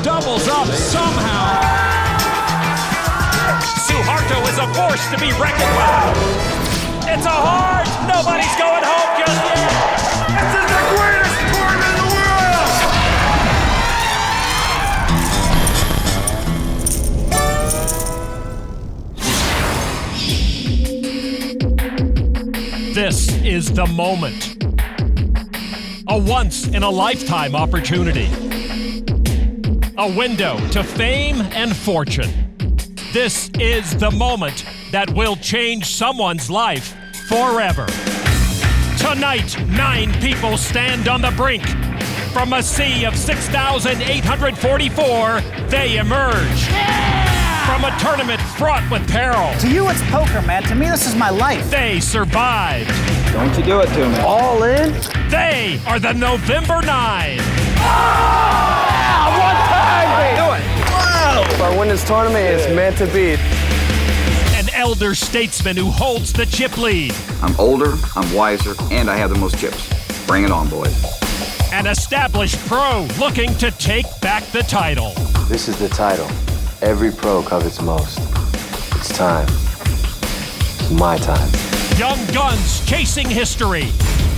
doubles up somehow. Suharto is a force to be reckoned with. It's a heart. Nobody's going home just yet. This is the greatest tournament in the world! This is the moment. A once-in-a-lifetime opportunity. A window to fame and fortune. This is the moment that will change someone's life forever. Tonight, 9 people stand on the brink. From a sea of 6,844, they emerge. From a tournament fraught with peril. To you, it's poker, man. To me, this is my life. They survived. Don't you do it to me. All in? They are the November 9. One time, baby! Do it. Wow. If I win this tournament, it's meant to be. An elder statesman who holds the chip lead. I'm older, I'm wiser, and I have the most chips. Bring it on, boys. An established pro looking to take back the title. This is the title. Every pro covets most. It's time. It's my time. Young guns chasing history.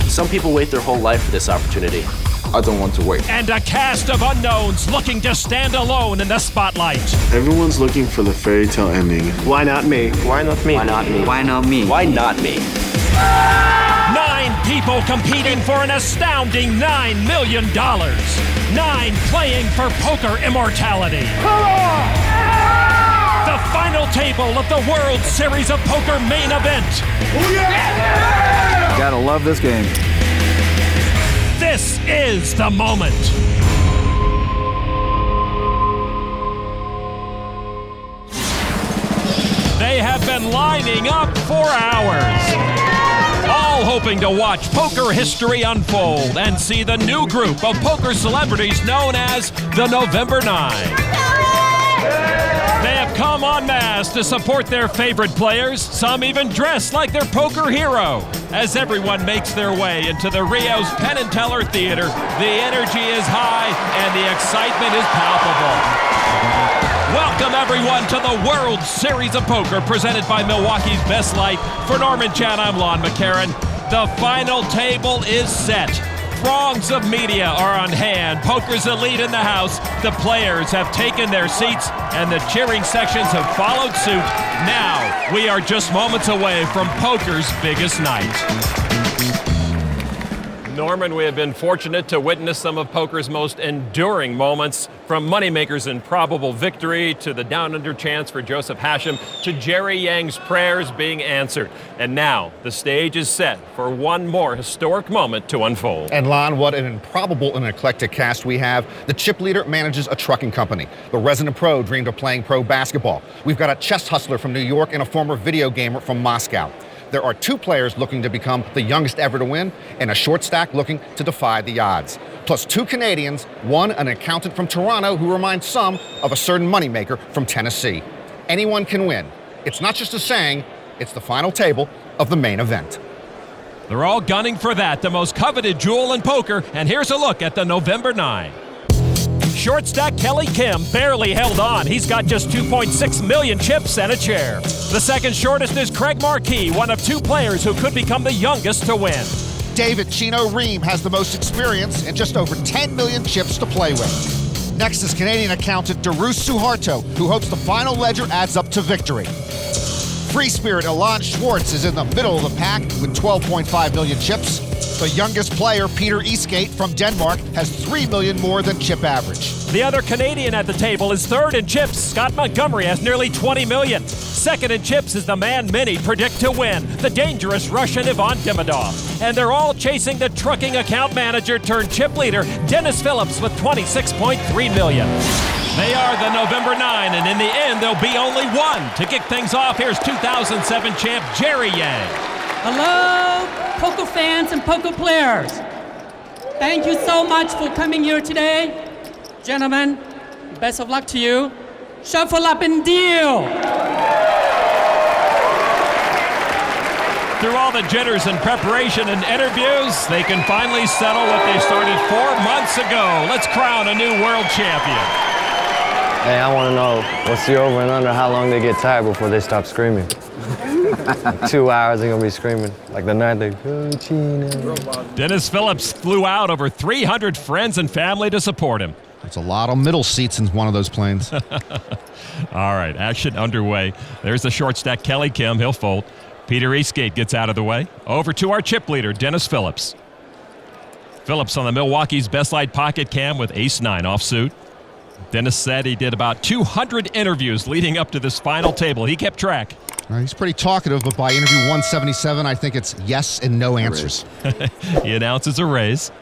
Some people wait their whole life for this opportunity. I don't want to wait. And a cast of unknowns looking to stand alone in the spotlight. Everyone's looking for the fairy tale ending. Why not me? Why not me? Why not me? Why not me? Why not me? 9 people competing for an astounding $9 million. 9 playing for poker immortality. The final table of the World Series of Poker Main Event. Gotta love this game. This is the moment. They have been lining up for hours, all hoping to watch poker history unfold and see the new group of poker celebrities known as the November 9. They have come en masse to support their favorite players, some even dressed like their poker hero. As everyone makes their way into the Rio's Penn and Teller Theater, the energy is high and the excitement is palpable. Welcome everyone to the World Series of Poker presented by Milwaukee's Best Light. For Norman Chan, I'm Lon McCarran. The final table is set. Throngs of media are on hand. Poker's elite in the house. The players have taken their seats and the cheering sections have followed suit. Now, we are just moments away from poker's biggest night. Norman, we have been fortunate to witness some of poker's most enduring moments, from Moneymaker's improbable victory to the down-under chance for Joseph Hashem to Jerry Yang's prayers being answered. And now, the stage is set for one more historic moment to unfold. And Lon, what an improbable and eclectic cast we have. The chip leader manages a trucking company. The resident pro dreamed of playing pro basketball. We've got a chess hustler from New York and a former video gamer from Moscow. There are 2 players looking to become the youngest ever to win, and a short stack looking to defy the odds. Plus 2 Canadians, one an accountant from Toronto who reminds some of a certain moneymaker from Tennessee. Anyone can win. It's not just a saying, it's the final table of the main event. They're all gunning for that, the most coveted jewel in poker, and here's a look at the November 9. Short stack Kelly Kim barely held on. He's got just 2.6 million chips and a chair. The second shortest is Craig Marquis, one of 2 players who could become the youngest to win. David Chino Rheem has the most experience and just over 10 million chips to play with. Next is Canadian accountant Darus Suharto, who hopes the final ledger adds up to victory. Free spirit Ylon Schwartz is in the middle of the pack with 12.5 million chips. The youngest player, Peter Eastgate from Denmark, has 3 million more than chip average. The other Canadian at the table is third in chips. Scott Montgomery has nearly 20 million. Second in chips is the man many predict to win, the dangerous Russian Ivan Demidov. And they're all chasing the trucking account manager turned chip leader, Dennis Phillips, with 26.3 million. They are the November 9, and in the end, there'll be only one. To kick things off, here's 2007 champ Jerry Yang. Hello, poker fans and poker players. Thank you so much for coming here today. Gentlemen, best of luck to you. Shuffle up and deal. Through all the jitters and preparation and interviews, they can finally settle what they started 4 months ago. Let's crown a new world champion. Hey, I want to know, what's the over and under how long they get tired before they stop screaming? Like 2 hours, they're going to be screaming. Like the night they go, Chino. Dennis Phillips flew out over 300 friends and family to support him. There's a lot of middle seats in one of those planes. All right, action underway. There's the short stack, Kelly Kim. He'll fold. Peter Eastgate gets out of the way. Over to our chip leader, Dennis Phillips. Phillips on the Milwaukee's best light pocket cam with ace-9 offsuit. Dennis said he did about 200 interviews leading up to this final table. He kept track. He's pretty talkative, but by interview 177, I think it's yes and no answers. He announces a raise.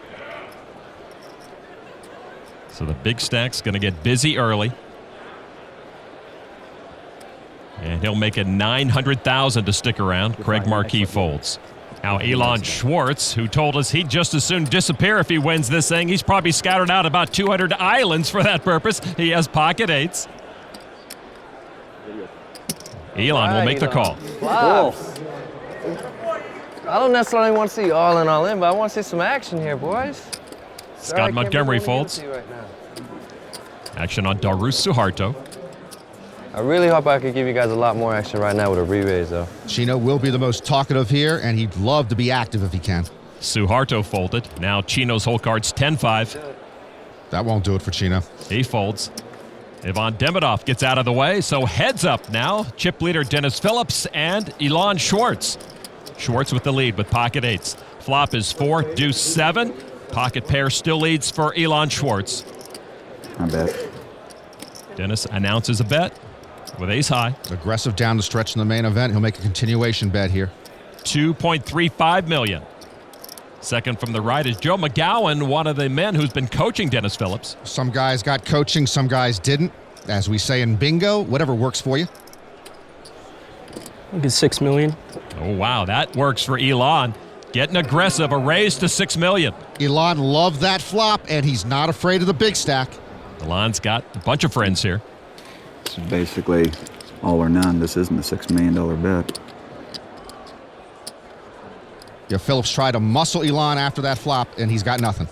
So the big stack's going to get busy early. And he'll make it $900,000 to stick around. Craig Marquis folds. Now Ylon Schwartz, who told us he'd just as soon disappear if he wins this thing. He's probably scattered out about 200 islands for that purpose. He has pocket eights. Ylon will make the call. Flops. I don't necessarily want to see all in, but I want to see some action here, boys. Scott Montgomery folds. Right now. Action on Darus Suharto. I really hope I could give you guys a lot more action right now with a re-raise, though. Chino will be the most talkative here, and he'd love to be active if he can. Suharto folded. Now Chino's hole card's 10-5. That won't do it for Chino. He folds. Ylon Demidov gets out of the way, so heads up now. Chip leader Dennis Phillips and Ylon Schwartz. Schwartz with the lead with pocket eights. Flop is 4, deuce 7. Pocket pair still leads for Ylon Schwartz. I bet. Dennis announces a bet with ace high. Aggressive down the stretch in the main event. He'll make a continuation bet here. $2.35 million. Second from the right is Joe McGowan, one of the men who's been coaching Dennis Phillips. Some guys got coaching, some guys didn't. As we say in bingo, whatever works for you. Look at $6 million. Oh, wow, that works for Ylon. Getting aggressive, a raise to $6 million. Ylon loved that flop, and he's not afraid of the big stack. Ylon's got a bunch of friends here. This is basically all or none. This isn't a $6 million bet. Yeah, Phillips tried to muscle Ylon after that flop, and he's got nothing.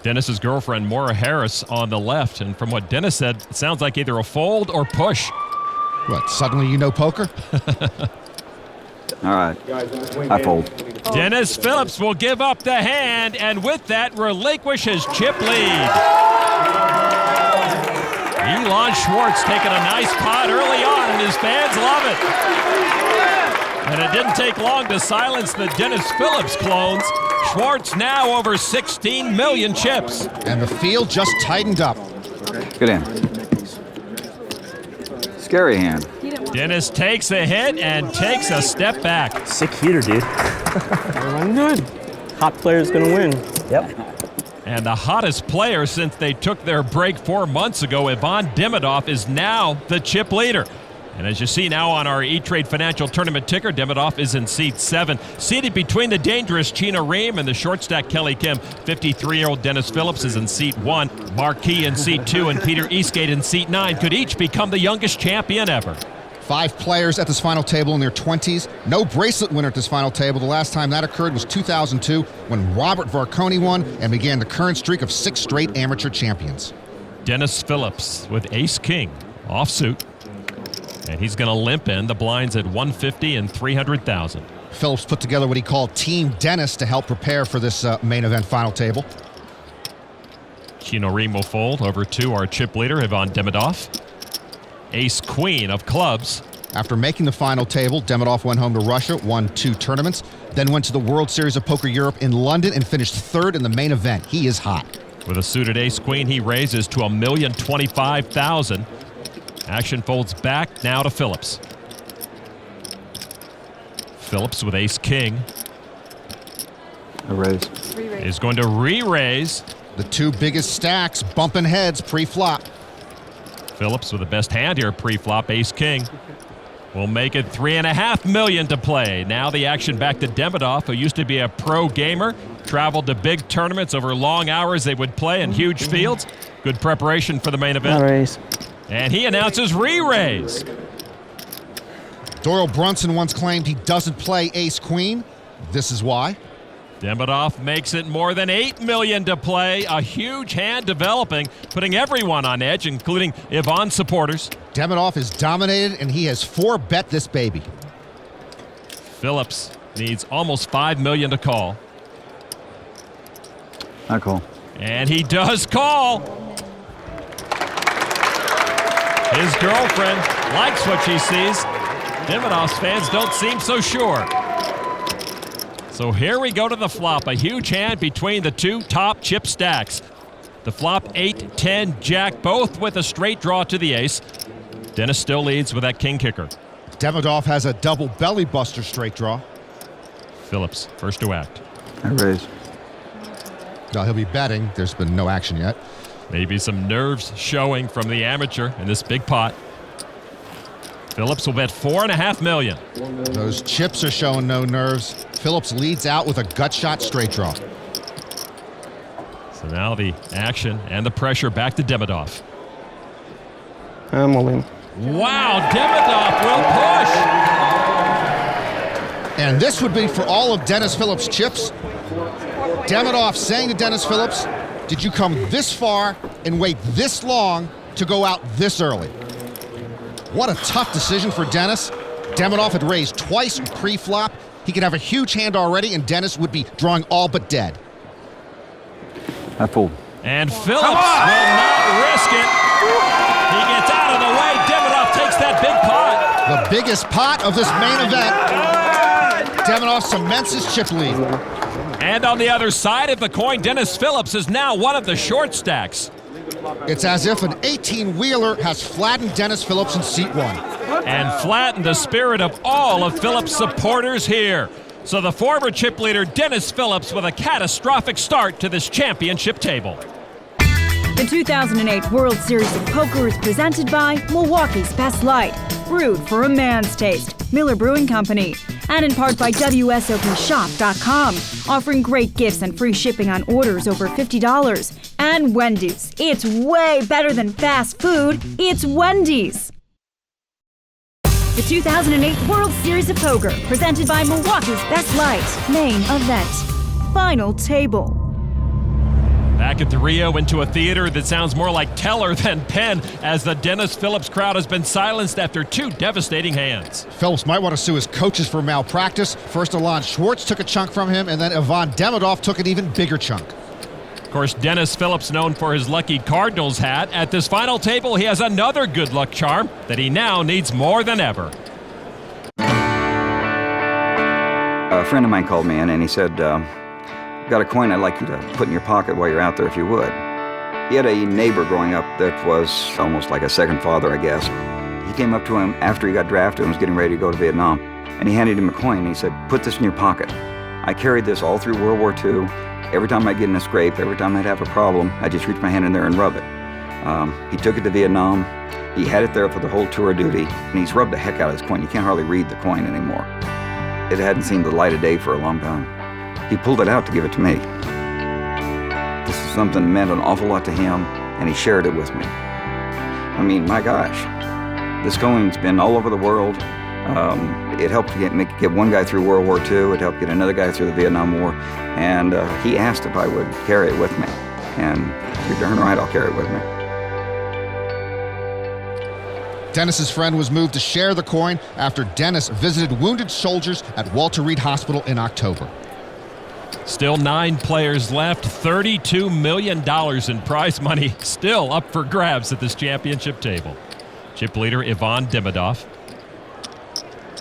Dennis's girlfriend, Maura Harris, on the left. And from what Dennis said, it sounds like either a fold or push. What, suddenly you know poker? All right, I fold. Dennis Phillips will give up the hand, and with that, relinquish his chip lead. Ylon Schwartz taking a nice pot early on, and his fans love it. And it didn't take long to silence the Dennis Phillips clones. Schwartz now over 16 million chips. And the field just tightened up. Good hand. Scary hand. Dennis takes a hit and takes a step back. Sick heater, dude. I'm good. Hot player's gonna win. Yep. And the hottest player since they took their break 4 months ago, Ylon Demidov, is now the chip leader. And as you see now on our E-Trade Financial Tournament ticker, Demidov is in seat 7. Seated between the dangerous Chino Rheem and the short stack Kelly Kim, 53-year-old Dennis Phillips is in seat 1. Marquis in seat 2 and Peter Eastgate in seat 9 could each become the youngest champion ever. 5 players at this final table in their 20s. No bracelet winner at this final table. The last time that occurred was 2002 when Robert Varconi won and began the current streak of 6 straight amateur champions. Dennis Phillips with ace-king offsuit. And he's going to limp in. The blinds at 150 and 300,000. Phillips put together what he called Team Dennis to help prepare for this main event final table. Chino Rheem will fold over to our chip leader, Ylon Demidov. Ace-queen of clubs. After making the final table, Demidov went home to Russia, won 2 tournaments, then went to the World Series of Poker Europe in London and finished 3rd in the main event. He is hot. With a suited ace-queen, he raises to $1,025,000. Action folds back now to Phillips. Phillips with ace-king. A raise. Is going to re-raise. The 2 biggest stacks bumping heads pre-flop. Phillips with the best hand here pre-flop, ace-king. Will make it $3.5 million to play. Now the action back to Demidov, who used to be a pro gamer. Traveled to big tournaments over long hours they would play in huge fields. Good preparation for the main event. Raise. And he announces re-raise. Doyle Brunson once claimed he doesn't play ace-queen. This is why. Demidov makes it more than $8 million to play. A huge hand developing, putting everyone on edge, including Ylon supporters. Demidov is dominated, and he has 4-bet this baby. Phillips needs almost $5 million to call. I call. And he does call. His girlfriend likes what she sees. Demidov's fans don't seem so sure. So here we go to the flop, a huge hand between the two top chip stacks. The flop 8, 10, jack, both with a straight draw to the ace. Dennis still leads with that king kicker. Demidov has a double belly buster straight draw. Phillips, first to act. I raise. Now he'll be betting. There's been no action yet. Maybe some nerves showing from the amateur in this big pot. Phillips will bet $4.5 million. Those chips are showing no nerves. Phillips leads out with a gut shot straight draw. So now the action and the pressure back to Demidov. I'm all in. Wow, Demidov will push. And this would be for all of Dennis Phillips' chips. Demidov saying to Dennis Phillips, did you come this far and wait this long to go out this early? What a tough decision for Dennis. Demidov had raised twice pre-flop. He could have a huge hand already, and Dennis would be drawing all but dead. I fold. And Phillips will not risk it. He gets out of the way. Demidov takes that big pot. The biggest pot of this main event. Demidov cements his chip lead. And on the other side of the coin, Dennis Phillips is now one of the short stacks. It's as if an 18-wheeler has flattened Dennis Phillips in seat 1. And flattened the spirit of all of Phillips' supporters here. So the former chip leader, Dennis Phillips, with a catastrophic start to this championship table. The 2008 World Series of Poker is presented by Milwaukee's Best Light, brewed for a man's taste, Miller Brewing Company, and in part by WSOPshop.com, offering great gifts and free shipping on orders over $50. And Wendy's. It's way better than fast food. It's Wendy's. The 2008 World Series of Poker, presented by Milwaukee's Best Light, Main Event. Final table. Back at the Rio, into a theater that sounds more like Teller than Penn, as the Dennis Phillips crowd has been silenced after 2 devastating hands. Phillips might want to sue his coaches for malpractice. First, Ylon Schwartz took a chunk from him, and then Ylon Demidov took an even bigger chunk. Of course, Dennis Phillips, known for his lucky Cardinals hat, at this final table he has another good luck charm that he now needs more than ever. A friend of mine called me in and he said, got a coin I'd like you to put in your pocket while you're out there if you would. He had a neighbor growing up that was almost like a second father, I guess. He came up to him after he got drafted and was getting ready to go to Vietnam, and he handed him a coin and he said, put this in your pocket. I carried this all through World War II. Every time I'd get in a scrape, every time I'd have a problem, I'd just reach my hand in there and rub it. He took it to Vietnam. He had it there for the whole tour of duty, and he's rubbed the heck out of this coin. You can't hardly read the coin anymore. It hadn't seen the light of day for a long time. He pulled it out to give it to me. This is something that meant an awful lot to him, and he shared it with me. I mean, my gosh, this coin's been all over the world. It helped get one guy through World War II. It helped get another guy through the Vietnam War. And he asked if I would carry it with me. And you're darn right, I'll carry it with me. Dennis's friend was moved to share the coin after Dennis visited wounded soldiers at Walter Reed Hospital in October. Still 9 players left, $32 million in prize money still up for grabs at this championship table. Chip leader Ylon Demidov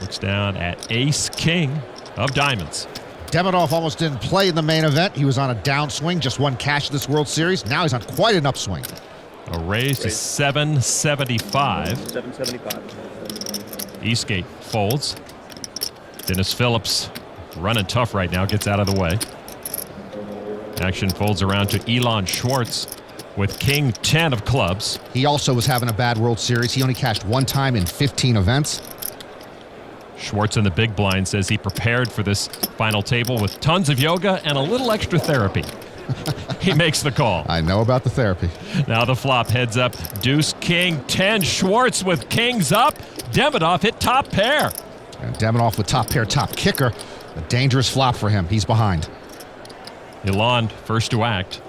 looks down at ace-king of diamonds. Demidov almost didn't play in the main event. He was on a downswing, just won cash this World Series. Now he's on quite an upswing. A raise to 775. 775. Eastgate folds. Dennis Phillips running tough right now, gets out of the way. Action folds around to Ylon Schwartz with king 10 of clubs. He also was having a bad World Series. He only cashed 1 time in 15 events. Schwartz in the big blind says he prepared for this final table with tons of yoga and a little extra therapy. He makes the call. I know about the therapy. Now the flop heads up. Deuce, king, 10. Schwartz with kings up. Demidov hit top pair. And Demidov with top pair, top kicker. A dangerous flop for him. He's behind. Ylon first to act.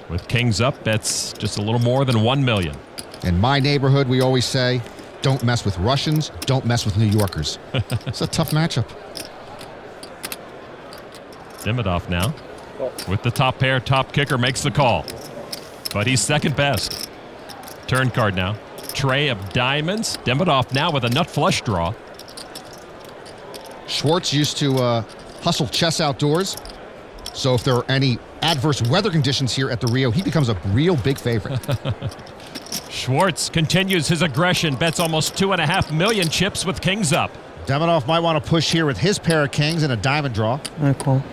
With kings up, bets just a little more than $1 million. In my neighborhood, we always say, don't mess with Russians, don't mess with New Yorkers. It's a tough matchup. Demidov now. With the top pair, top kicker makes the call. But he's second best. Turn card now. Tray of diamonds. Demidov now with a nut flush draw. Schwartz used to hustle chess outdoors. So if there are any adverse weather conditions here at the Rio, he becomes a real big favorite. Schwartz continues his aggression, bets almost 2.5 million chips with kings up. Demidov might want to push here with his pair of kings and a diamond draw. Cool.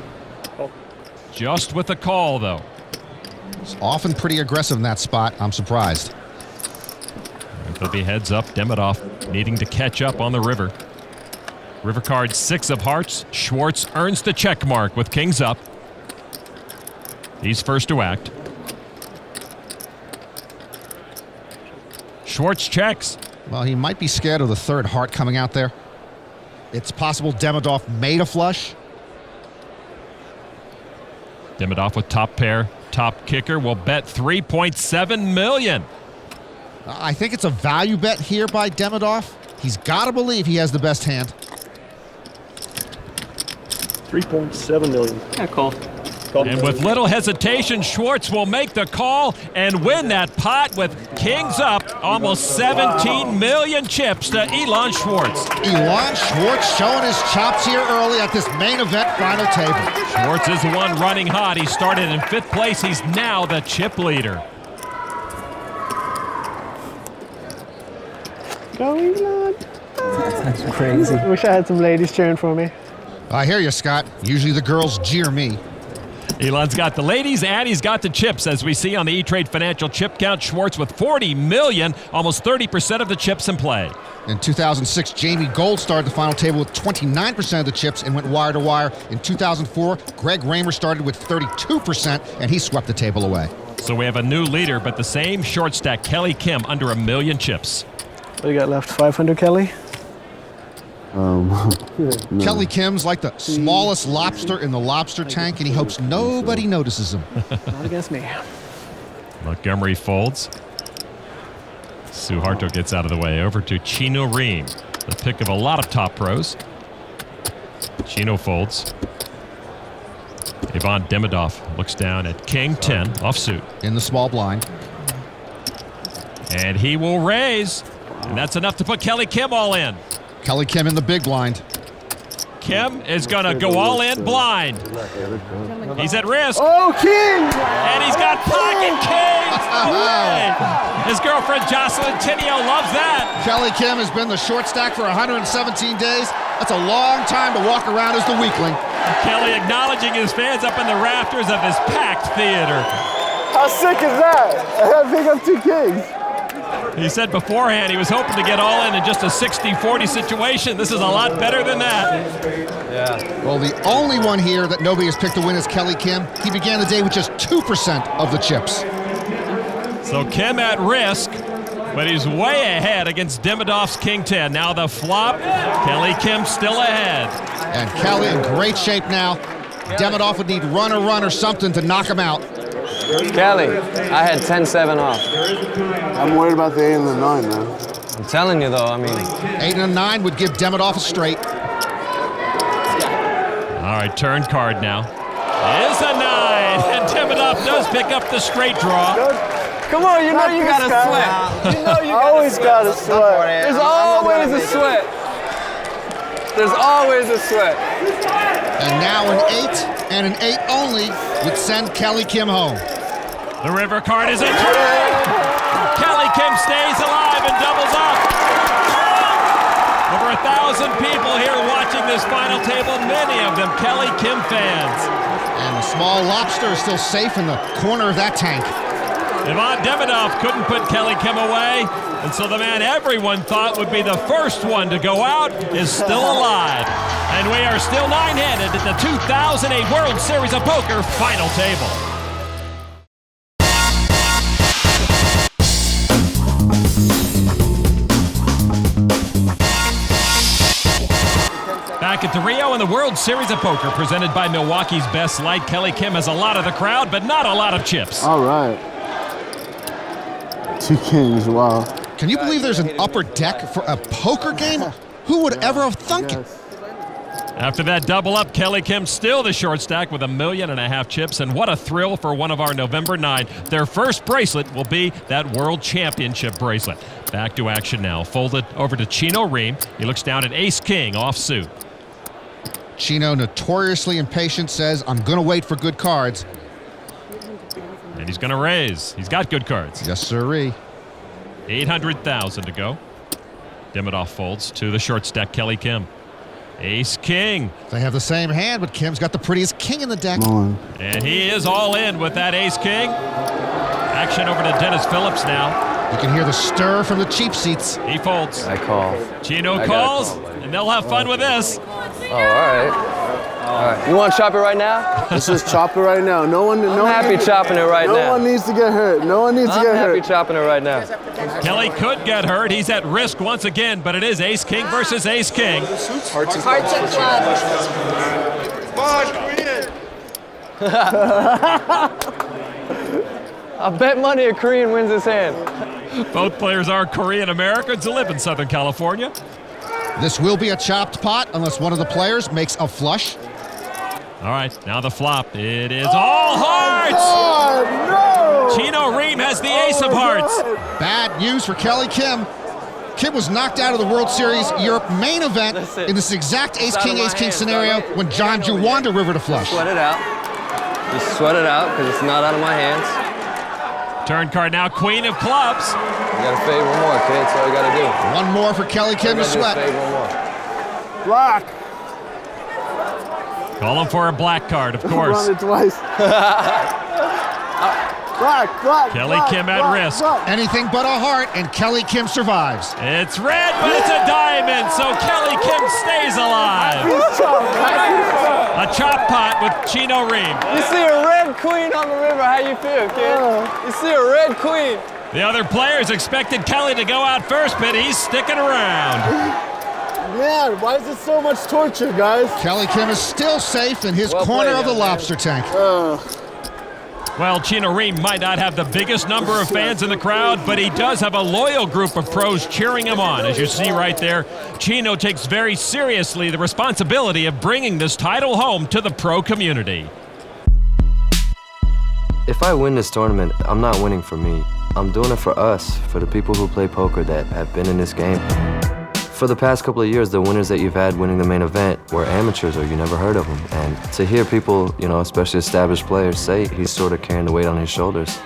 Just with a call, though. It's often pretty aggressive in that spot. I'm surprised. It'll be heads up. Demidov needing to catch up on the river. River card 6 of hearts. Schwartz earns the check mark with kings up. He's first to act. Schwartz checks. Well, he might be scared of the third heart coming out there. It's possible Demidov made a flush. Demidov with top pair, top kicker will bet 3.7 million. I think it's a value bet here by Demidov. He's got to believe he has the best hand. 3.7 million. Yeah, call. And with little hesitation, Schwartz will make the call and win that pot with kings up. Almost 17 million chips to Ylon Schwartz. Ylon Schwartz showing his chops here early at this main event final table. Schwartz is the one running hot. He started in 5th place. He's now the chip leader. Go Ylon. That's crazy. Wish I had some ladies cheering for me. I hear you, Scott. Usually the girls jeer me. Ylon's got the ladies and he's got the chips, as we see on the E-Trade Financial chip count. Schwartz with 40 million, almost 30% of the chips in play. In 2006, Jamie Gold started the final table with 29% of the chips and went wire to wire. In 2004, Craig Rheem started with 32%, and he swept the table away. So we have a new leader, but the same short stack, Kelly Kim, under 1 million chips. What do you got left? 500, Kelly? No. Kelly Kim's like the smallest lobster in the lobster tank, and he hopes nobody notices him. Not against me. Montgomery folds. Suharto gets out of the way. Over to Chino Rheem, the pick of a lot of top pros. Chino folds. Ivan Demidov looks down at King 10 offsuit. In the small blind. And he will raise. And that's enough to put Kelly Kim all in. Kelly Kim in the big blind. Kim is going to go all in blind. He's at risk. Oh, King! And he's got pocket kings. No. His girlfriend Jocelyn Tinio loves that. Kelly Kim has been the short stack for 117 days. That's a long time to walk around as the weakling. Kelly acknowledging his fans up in the rafters of his packed theater. How sick is that? I gotta pick up 2 kings. He said beforehand he was hoping to get all in just a 60-40 situation. This is a lot better than that. Yeah. Well, the only one here that nobody has picked to win is Kelly Kim. He began the day with just 2% of the chips. So Kim at risk, but he's way ahead against Demidov's King 10. Now the flop, Kelly Kim still ahead. And Kelly in great shape now. Demidov would need run or something to knock him out. Kelly, I had 10-7 off. I'm worried about the 8 and the 9, man. I'm telling you, though, 8 and a 9 would give Demidov a straight. All right, turn card now. Is a 9, and Demidov does pick up the straight draw. Come on, you know you got a sweat. You know you always got a sweat. There's always a sweat. There's always a sweat. And now an 8 and an 8 only would send Kelly Kim home. The river card is a try. Kelly Kim stays alive and doubles up. Over 1,000 people here watching this final table, many of them Kelly Kim fans. And the small lobster is still safe in the corner of that tank. Ivan Demidov couldn't put Kelly Kim away, and so the man everyone thought would be the first one to go out is still alive. And we are still 9-handed at the 2008 World Series of Poker final table. Back at to Rio in the World Series of Poker, presented by Milwaukee's Best Light. Kelly Kim has a lot of the crowd, but not a lot of chips. All right. 2 kings, wow. Can you believe there's an upper deck for a poker game? Who would ever have thunk it? After that double up, Kelly Kim still the short stack with 1.5 million chips, and what a thrill for one of our November 9. Their first bracelet will be that World Championship bracelet. Back to action now. Folded over to Chino Rheem. He looks down at ace-king offsuit. Chino, notoriously impatient, says, I'm going to wait for good cards. And he's going to raise. He's got good cards. Yes, sirree. 800,000 to go. Demidov folds to the short stack, Kelly Kim. Ace-king. They have the same hand, but Kim's got the prettiest king in the deck. And he is all in with that ace-king. Action over to Dennis Phillips now. You can hear the stir from the cheap seats. He folds. I call. Chino calls, and they'll have fun with this. Oh, all right. You want to chop it right now? Let's just chop it right now. I'm happy chopping it right now. No one needs to get hurt. No one needs to get hurt. I'm happy chopping it right now. Kelly could get hurt. He's at risk once again, but it is ace-king versus ace-king. Hearts and clubs. I bet money a Korean wins this hand. Both players are Korean Americans who live in Southern California. This will be a chopped pot unless one of the players makes a flush. All right, now the flop. It is all hearts! Oh, no! Chino Rheem has the ace of hearts. Bad news for Kelly Kim. Kim was knocked out of the World Series Europe main event in this exact ace-king scenario when John Juwanda rivered a flush. Sweat it out. Just sweat it out because it's not out of my hands. Turn card now, queen of clubs. You gotta fade one more, kid. That's all you gotta do. One more for Kelly Kim to sweat. Fade one more. Black. Call him for a black card, of course. Run it twice. Black. Kelly Kim at risk. Anything but a heart, and Kelly Kim survives. It's red, but it's a diamond, so Kelly Kim stays alive. A chop pot with Chino Rheem. You see a red queen on the river, how you feel, kid? You see a red queen. The other players expected Kelly to go out first, but he's sticking around. Man, why is it so much torture, guys? Kelly Kim is still safe in his corner of the lobster tank. Well, Chino Rheem might not have the biggest number of fans in the crowd, but he does have a loyal group of pros cheering him on. As you see right there, Chino takes very seriously the responsibility of bringing this title home to the pro community. If I win this tournament, I'm not winning for me. I'm doing it for us, for the people who play poker that have been in this game. For the past couple of years, the winners that you've had winning the main event were amateurs or you never heard of them. And to hear people, especially established players, say he's sort of carrying the weight on his shoulders,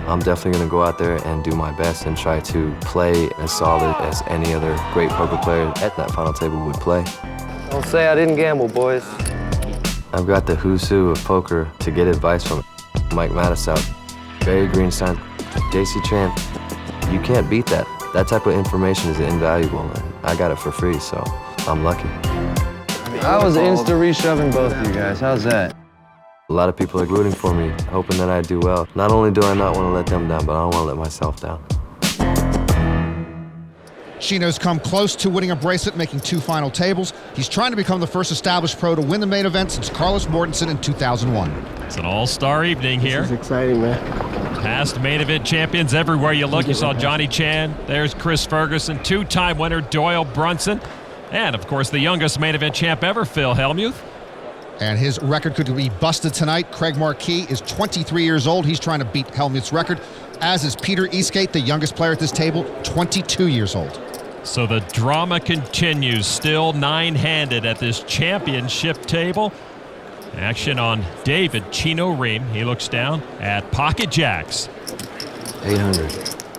I'm definitely going to go out there and do my best and try to play as solid as any other great poker player at that final table would play. Don't say I didn't gamble, boys. I've got the who's who of poker to get advice from. Mike Mattisau, Barry Greenstein, JC Chan. You can't beat that. That type of information is invaluable, and I got it for free, so I'm lucky. I was insta-reshoving both of you guys. How's that? A lot of people are rooting for me, hoping that I do well. Not only do I not want to let them down, but I don't want to let myself down. Chino's come close to winning a bracelet, making 2 final tables. He's trying to become the first established pro to win the main event since Carlos Mortensen in 2001. It's an all-star evening here. This is exciting, man. Past main event champions everywhere you look. You saw Johnny Chan. There's Chris Ferguson, 2-time winner Doyle Brunson. And, of course, the youngest main event champ ever, Phil Hellmuth. And his record could be busted tonight. Craig Marquis is 23 years old. He's trying to beat Hellmuth's record, as is Peter Eastgate, the youngest player at this table, 22 years old. So the drama continues, still 9-handed at this championship table. Action on David Chino Rheem. He looks down at pocket jacks. 800.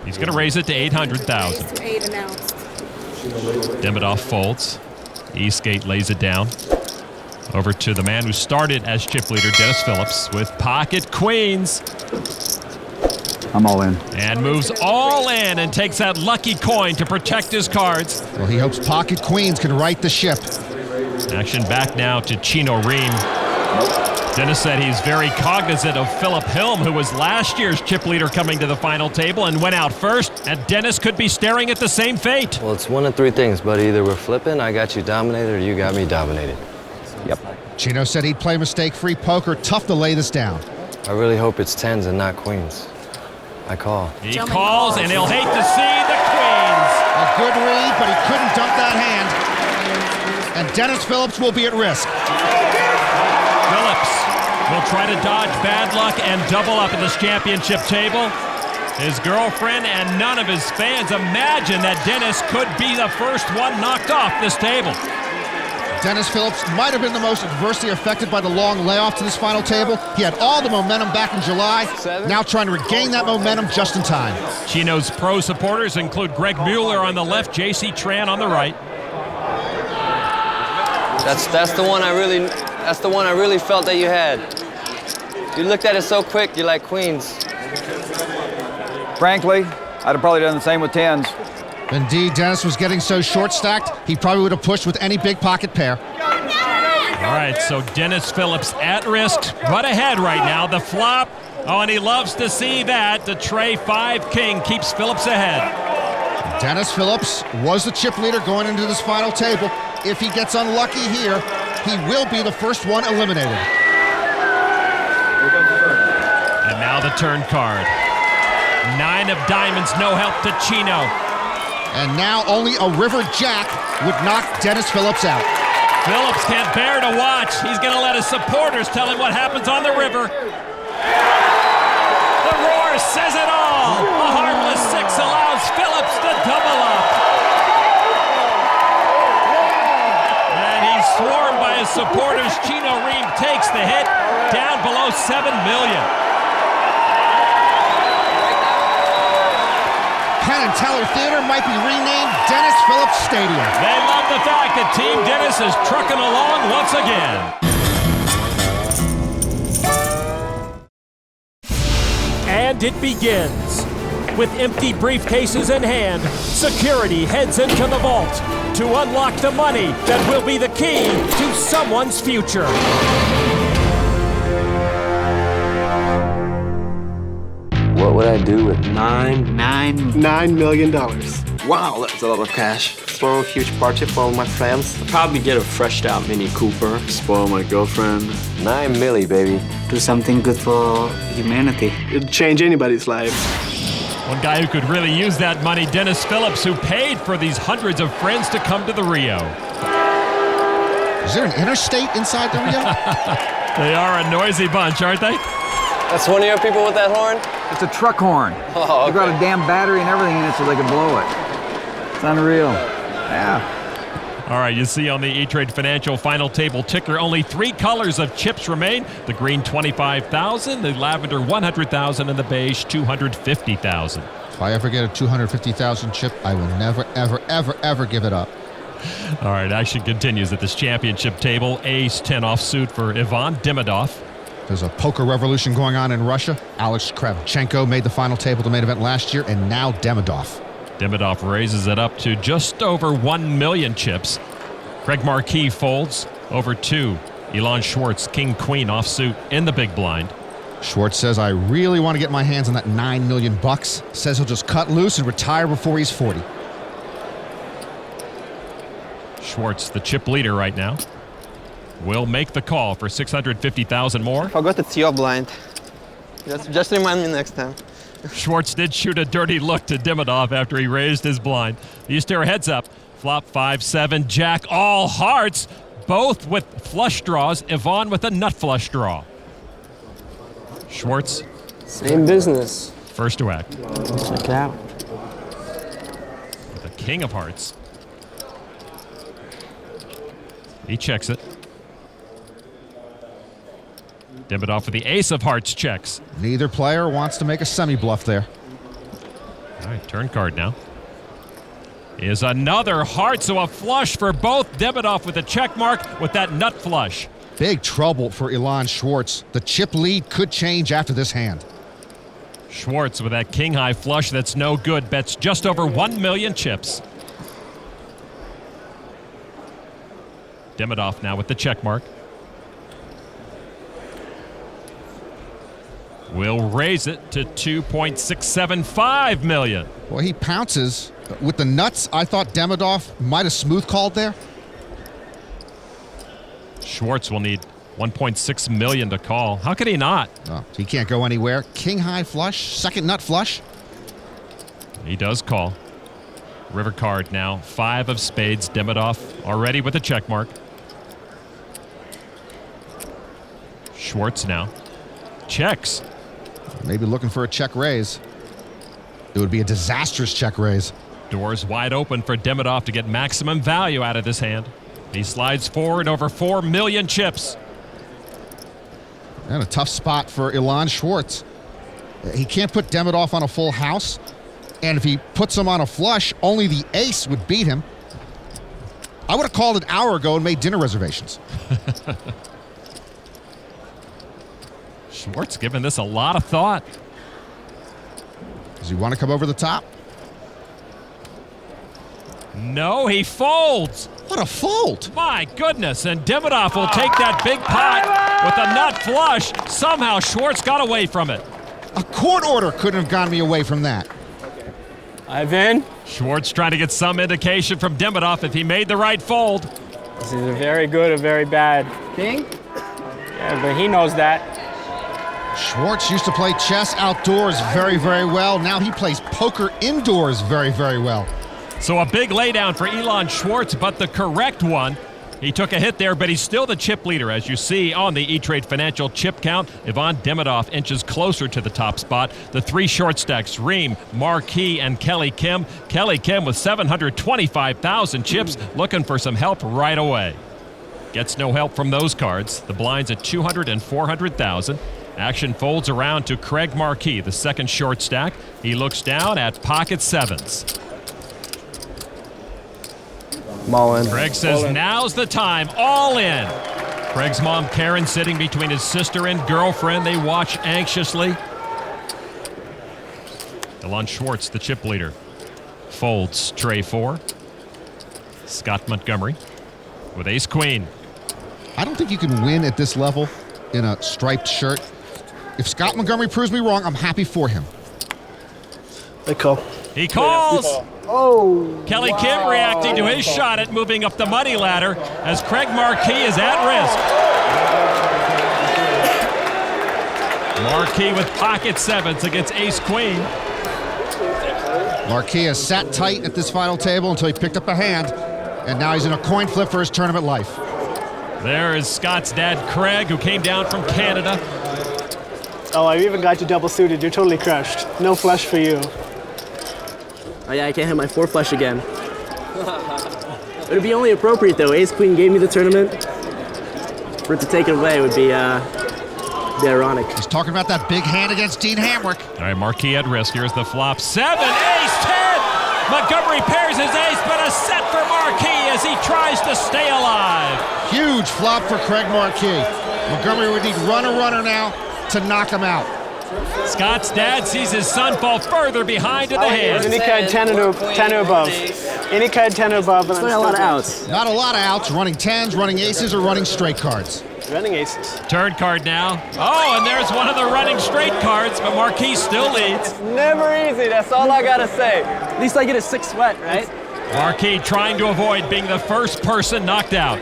He's going to raise it to 800,000. 8 announced. Demidov folds. Eastgate lays it down. Over to the man who started as chip leader, Dennis Phillips, with pocket queens. I'm all in. And moves all in and takes that lucky coin to protect his cards. Well, he hopes pocket queens can right the ship. Action back now to Chino Rheem. Dennis said he's very cognizant of Philip Hilm, who was last year's chip leader coming to the final table and went out first, and Dennis could be staring at the same fate. Well, it's one of three things, buddy. Either we're flipping, I got you dominated, or you got me dominated. Yep. Chino said he'd play mistake-free poker. Tough to lay this down. I really hope it's tens and not queens. I call. He calls, and he'll hate to see the queens. A good read, but he couldn't dump that hand. And Dennis Phillips will be at risk. Phillips will try to dodge bad luck and double up at this championship table. His girlfriend and none of his fans imagine that Dennis could be the first one knocked off this table. Dennis Phillips might have been the most adversely affected by the long layoff to this final table. He had all the momentum back in July, now trying to regain that momentum just in time. Chino's pro supporters include Greg Mueller on the left, J.C. Tran on the right. That's the one I really felt that you had. You looked at it so quick, you're like queens. Frankly, I'd have probably done the same with tens. Indeed, Dennis was getting so short-stacked, he probably would have pushed with any big pocket pair. All right, so Dennis Phillips at risk, but ahead right now. The flop, oh, and he loves to see that. The tray 5-king keeps Phillips ahead. Dennis Phillips was the chip leader going into this final table. If he gets unlucky here, he will be the first one eliminated. And now the turn card. 9 of diamonds, no help to Chino. And now only a river jack would knock Dennis Phillips out. Phillips can't bear to watch. He's going to let his supporters tell him what happens on the river. The roar says it all. A harmless 6 allows Phillips to double up. And he's swarmed by his supporters. Chino Rheem takes the hit, down below $7 million. Penn and Teller Theater might be renamed Dennis Phillips Stadium. They love the fact that Team Dennis is trucking along once again. And it begins. With empty briefcases in hand, security heads into the vault to unlock the money that will be the key to someone's future. What would I do with $9 million. Wow, that's a lot of cash. Throw a huge party for all my friends. I'll probably get a freshed out Mini Cooper. Spoil my girlfriend. $9 million, baby? Do something good for humanity. It'd change anybody's life. One guy who could really use that money, Dennis Phillips, who paid for these hundreds of friends to come to the Rio. Is there an interstate inside the Rio? They are a noisy bunch, aren't they? That's one of your people with that horn? It's a truck horn. Oh, okay. They've got a damn battery and everything in it so they can blow it. It's unreal. Yeah. All right, you see on the E-Trade Financial final table ticker, only 3 colors of chips remain. The green, 25,000, the lavender, 100,000, and the beige, 250,000. If I ever get a 250,000 chip, I will never, ever, ever, ever give it up. All right, action continues at this championship table. Ace 10 offsuit for Ylon Demidov. There's a poker revolution going on in Russia. Alex Kravchenko made the final table to main event last year, and now Demidov. Demidov raises it up to just over 1 million chips. Craig Marquis folds over 2. Ylon Schwartz, king-queen offsuit in the big blind. Schwartz says, I really want to get my hands on that $9 million. Says he'll just cut loose and retire before he's 40. Schwartz, the chip leader right now, will make the call for 650,000 more. I forgot it's your blind. Just remind me next time. Schwartz did shoot a dirty look to Demidov after he raised his blind. These two are heads up. Flop 5-7, jack, all hearts, both with flush draws. Ylon with a nut flush draw. Schwartz. Same business. First to act. Check out. With a king of hearts. He checks it. Demidov with the ace of hearts checks. Neither player wants to make a semi-bluff there. All right, turn card now. Is another heart, so a flush for both. Demidov with a check mark with that nut flush. Big trouble for Ylon Schwartz. The chip lead could change after this hand. Schwartz with that king-high flush that's no good. Bets just over 1 million chips. Demidov now with the check mark. will raise it to $2.675 million. Well, he pounces with the nuts. I thought Demidov might have smooth called there. Schwartz will need $1.6 million to call. How could he not? Oh, he can't go anywhere. King high flush, second nut flush. He does call. River card now, 5 of spades. Demidov already with a check mark. Schwartz now checks. Maybe looking for a check raise. It would be a disastrous check raise. Doors wide open for Demidov to get maximum value out of this hand. He slides forward over 4 million chips. And a tough spot for Ylon Schwartz. He can't put Demidov on a full house. And if he puts him on a flush, only the ace would beat him. I would have called an hour ago and made dinner reservations. Schwartz giving this a lot of thought. Does he want to come over the top? No, he folds. What a fold. My goodness, and Demidov will take that big pot with a nut flush. Somehow Schwartz got away from it. A court order couldn't have gotten me away from that. Ivan. Schwartz trying to get some indication from Demidov if he made the right fold. This is a very good or very bad. King? Yeah, but he knows that. Schwartz used to play chess outdoors very, very well. Now he plays poker indoors very, very well. So a big laydown for Ylon Schwartz, but the correct one. He took a hit there, but he's still the chip leader. As you see on the E-Trade Financial chip count, Ivan Demidov inches closer to the top spot. The 3 short stacks, Rheem, Marquis, and Kelly Kim. Kelly Kim with 725,000 chips, looking for some help right away. Gets no help from those cards. The blinds at 200 and 400,000. Action folds around to Craig Marquis, the second short stack. He looks down at pocket sevens. I'm all in. Craig says now's the time, all in. Craig's mom, Karen, sitting between his sister and girlfriend. They watch anxiously. Ylon Schwartz, the chip leader, folds tray 4. Scott Montgomery with ace-queen. I don't think you can win at this level in a striped shirt. If Scott Montgomery proves me wrong, I'm happy for him. They call. He calls. Oh. Kelly Kim reacting to his shot at moving up the money ladder as Craig Marquis is at risk. Marquis with pocket sevens against ace-queen. Marquis has sat tight at this final table until he picked up a hand, and now he's in a coin flip for his tournament life. There is Scott's dad, Craig, who came down from Canada. Oh, I even got you double suited. You're totally crushed. No flush for you. Oh yeah, I can't hit my 4 flush again. It would be only appropriate though. Ace Queen gave me the tournament. For it to take it away would be ironic. He's talking about that big hand against Dean Hamrick. All right, Marquis at risk. Here's the flop. 7, ace, 10. Montgomery pairs his ace, but a set for Marquis as he tries to stay alive. Huge flop for Craig Marquis. Montgomery would need runner now to knock him out. Scott's dad sees his son fall further behind in the hand. Any card 10 or above. Any card 10 or above. It's not a lot of outs. Not a lot of outs. Running 10s, running aces, or running straight cards. Running aces. Turn card now. Oh, and there's one of the running straight cards, but Marquis still leads. Never easy. That's all I gotta say. At least I get a 6 sweat, right? Marquis trying to avoid being the first person knocked out.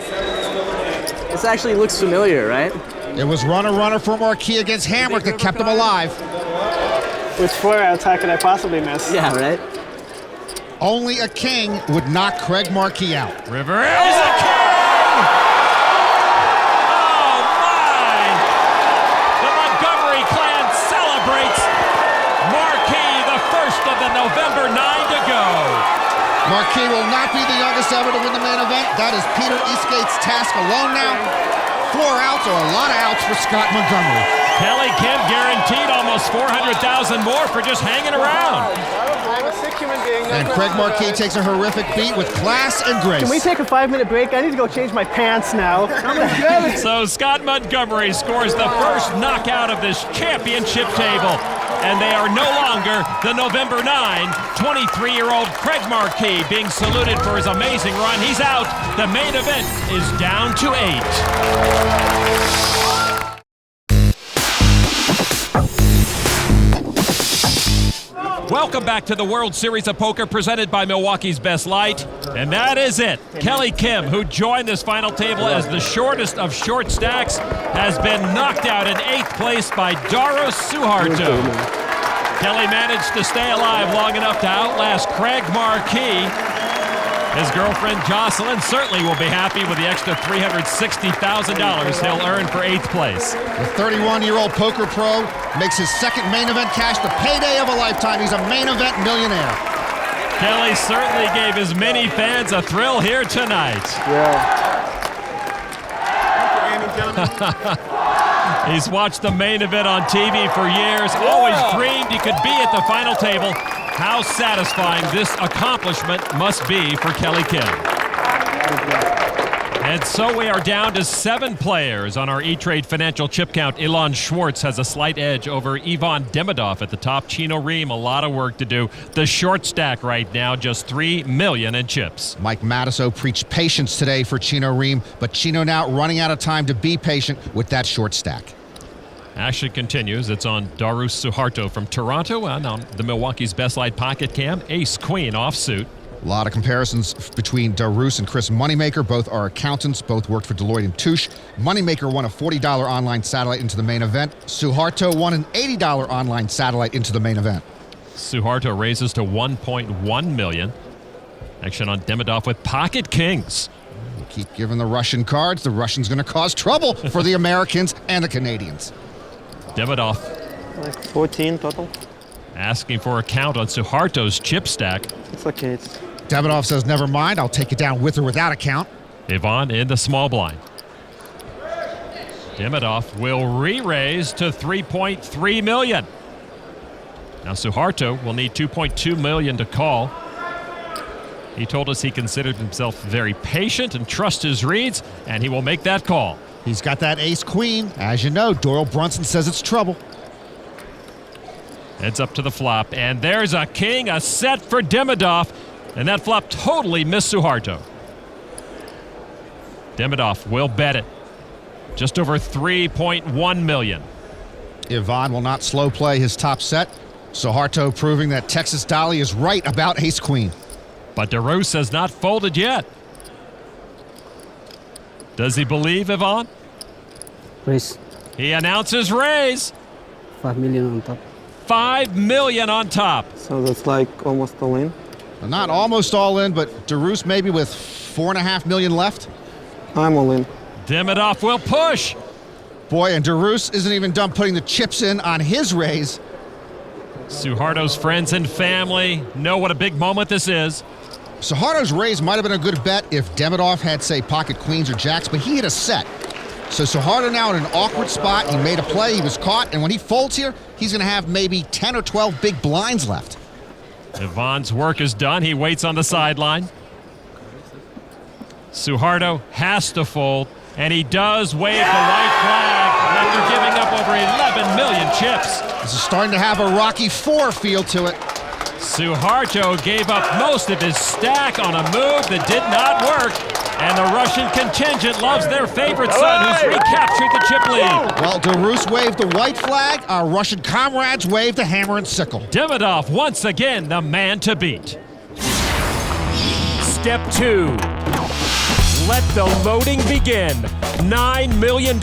This actually looks familiar, right? It was runner for Marquis against Hamrick that kept him alive. With 4 outs, how could I possibly miss? Yeah, right? Only a king would knock Craig Marquis out. River is a king! Oh my! The Montgomery clan celebrates. Marquis, the first of the November 9 to go. Marquis will not be the youngest ever to win the main event. That is Peter Eastgate's task alone now. 4 outs or a lot of outs for Scott Montgomery. Kelly Kim guaranteed almost 400,000 more for just hanging around. I'm a sick human being. And Craig Marquis takes a horrific beat with class and grace. Can we take a 5-minute break? I need to go change my pants now. So Scott Montgomery scores the first knockout of this championship table. And they are no longer the November 9, 23-year-old Craig Marquis being saluted for his amazing run. He's out. The main event is down to 8. welcome back to the World Series of Poker presented by Milwaukee's Best Light. And that is it. Kelly Kim, who joined this final table as the shortest of short stacks, has been knocked out in 8th place by Darus Suharto. Kelly managed to stay alive long enough to outlast Craig Marquis. His girlfriend Jocelyn certainly will be happy with the extra $360,000 he'll earn for 8th place. The 31-year-old poker pro makes his second main event cash the payday of a lifetime. He's a main event millionaire. Kelly certainly gave his many fans a thrill here tonight. He's watched the main event on TV for years, always dreamed he could be at the final table. How satisfying this accomplishment must be for Kelly Kim. And so we are down to 7 players on our E-Trade financial chip count. Ylon Schwartz has a slight edge over Ylon Demidov at the top. Chino Rheem, a lot of work to do. The short stack right now, just $3 million in chips. Mike Matusow preached patience today for Chino Rheem, but Chino now running out of time to be patient with that short stack. Action continues. It's on Darus Suharto from Toronto and on the Milwaukee's Best Light Pocket Cam. Ace-Queen offsuit. A lot of comparisons between Darus and Chris Moneymaker. Both are accountants. Both worked for Deloitte & Touche. Moneymaker won a $40 online satellite into the main event. Suharto won an $80 online satellite into the main event. Suharto raises to $1.1 million. Action on Demidov with pocket kings. Keep giving the Russian cards. The Russians going to cause trouble for the Americans and the Canadians. Demidov. Like 14 total. Asking for a count on Suharto's chip stack. It's okay. Demidov says, never mind, I'll take it down with or without a count. Yvonne in the small blind. Demidov will re-raise to $3.3 million. Now Suharto will need $2.2 million to call. He told us he considered himself very patient and trusts his reads, and he will make that call. He's got that ace-queen. As you know, Doyle Brunson says it's trouble. Heads up to the flop, and there's a king, a set for Demidov, and that flop totally missed Suharto. Demidov will bet it. Just over $3.1 million. Yvonne will not slow play his top set. Suharto proving that Texas Dolly is right about ace-queen. But Darus has not folded yet. Does he believe, Yvonne? Raise. He announces raise. 5 million on top. 5 million on top. So that's like almost all in? Not almost all in, but Darus maybe with $4.5 million left. I'm all in. Demidov will push. Boy, and Darus isn't even done putting the chips in on his raise. Suharto's friends and family know what a big moment this is. Suharto's raise might have been a good bet if Demidov had, say, pocket queens or jacks, but he had a set. So Suharto now in an awkward spot. He made a play, he was caught, and when he folds here, he's going to have maybe 10 or 12 big blinds left. Yvonne's work is done. He waits on the sideline. Suharto has to fold, and he does wave the white flag after giving up over 11 million chips. This is starting to have a Rocky IV feel to it. Suharto gave up most of his stack on a move that did not work, and the Russian contingent loves their favorite son who's recaptured the chip lead. Well, Darus waved the white flag, our Russian comrades waved the hammer and sickle. Demidov once again the man to beat. Step 2. Let the loading begin. $9 million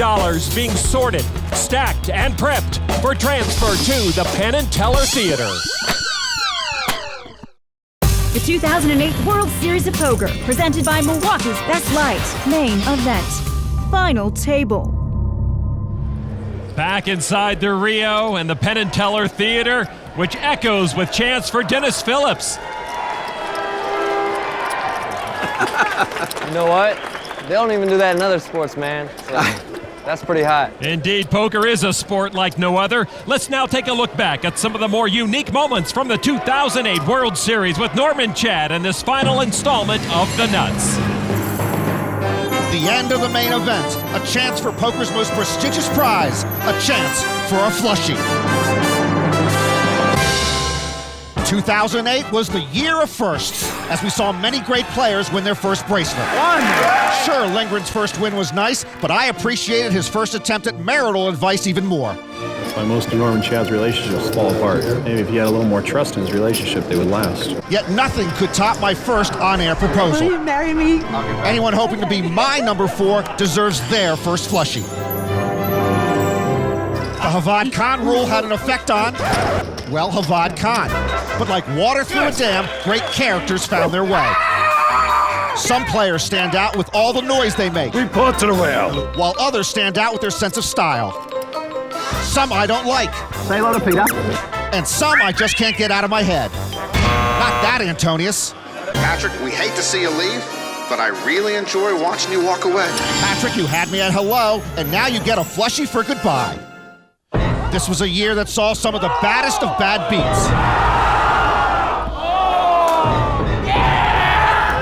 being sorted, stacked, and prepped for transfer to the Penn and Teller Theater. The 2008 World Series of Poker, presented by Milwaukee's Best Light. Main Event. Final table. Back inside the Rio and the Penn and Teller Theater, which echoes with chants for Dennis Phillips. You know what? They don't even do that in other sports, man. So that's pretty hot. Indeed, poker is a sport like no other. Let's now take a look back at some of the more unique moments from the 2008 World Series with Norman Chad in this final installment of The Nuts. The end of the main event. A chance for poker's most prestigious prize. A chance for a flushie. 2008 was the year of firsts, as we saw many great players win their first bracelet. Sure, Lindgren's first win was nice, but I appreciated his first attempt at marital advice even more. why most of Norman Chad's relationships fall apart. Maybe if he had a little more trust in his relationship, they would last. Yet nothing could top my first on-air proposal. Will you marry me? Anyone hoping to be my number 4 deserves their first flushie. The Havad Khan rule had an effect on, well, Havad Khan. But like water through a dam, great characters found their way. Some players stand out with all the noise they make. Report to the rail. While others stand out with their sense of style. Some I don't like. Say hello to Peter. And some I just can't get out of my head. Not that, Antonius. Patrick, we hate to see you leave, but I really enjoy watching you walk away. Patrick, you had me at hello, and now you get a flushie for goodbye. This was a year that saw some of the baddest of bad beats.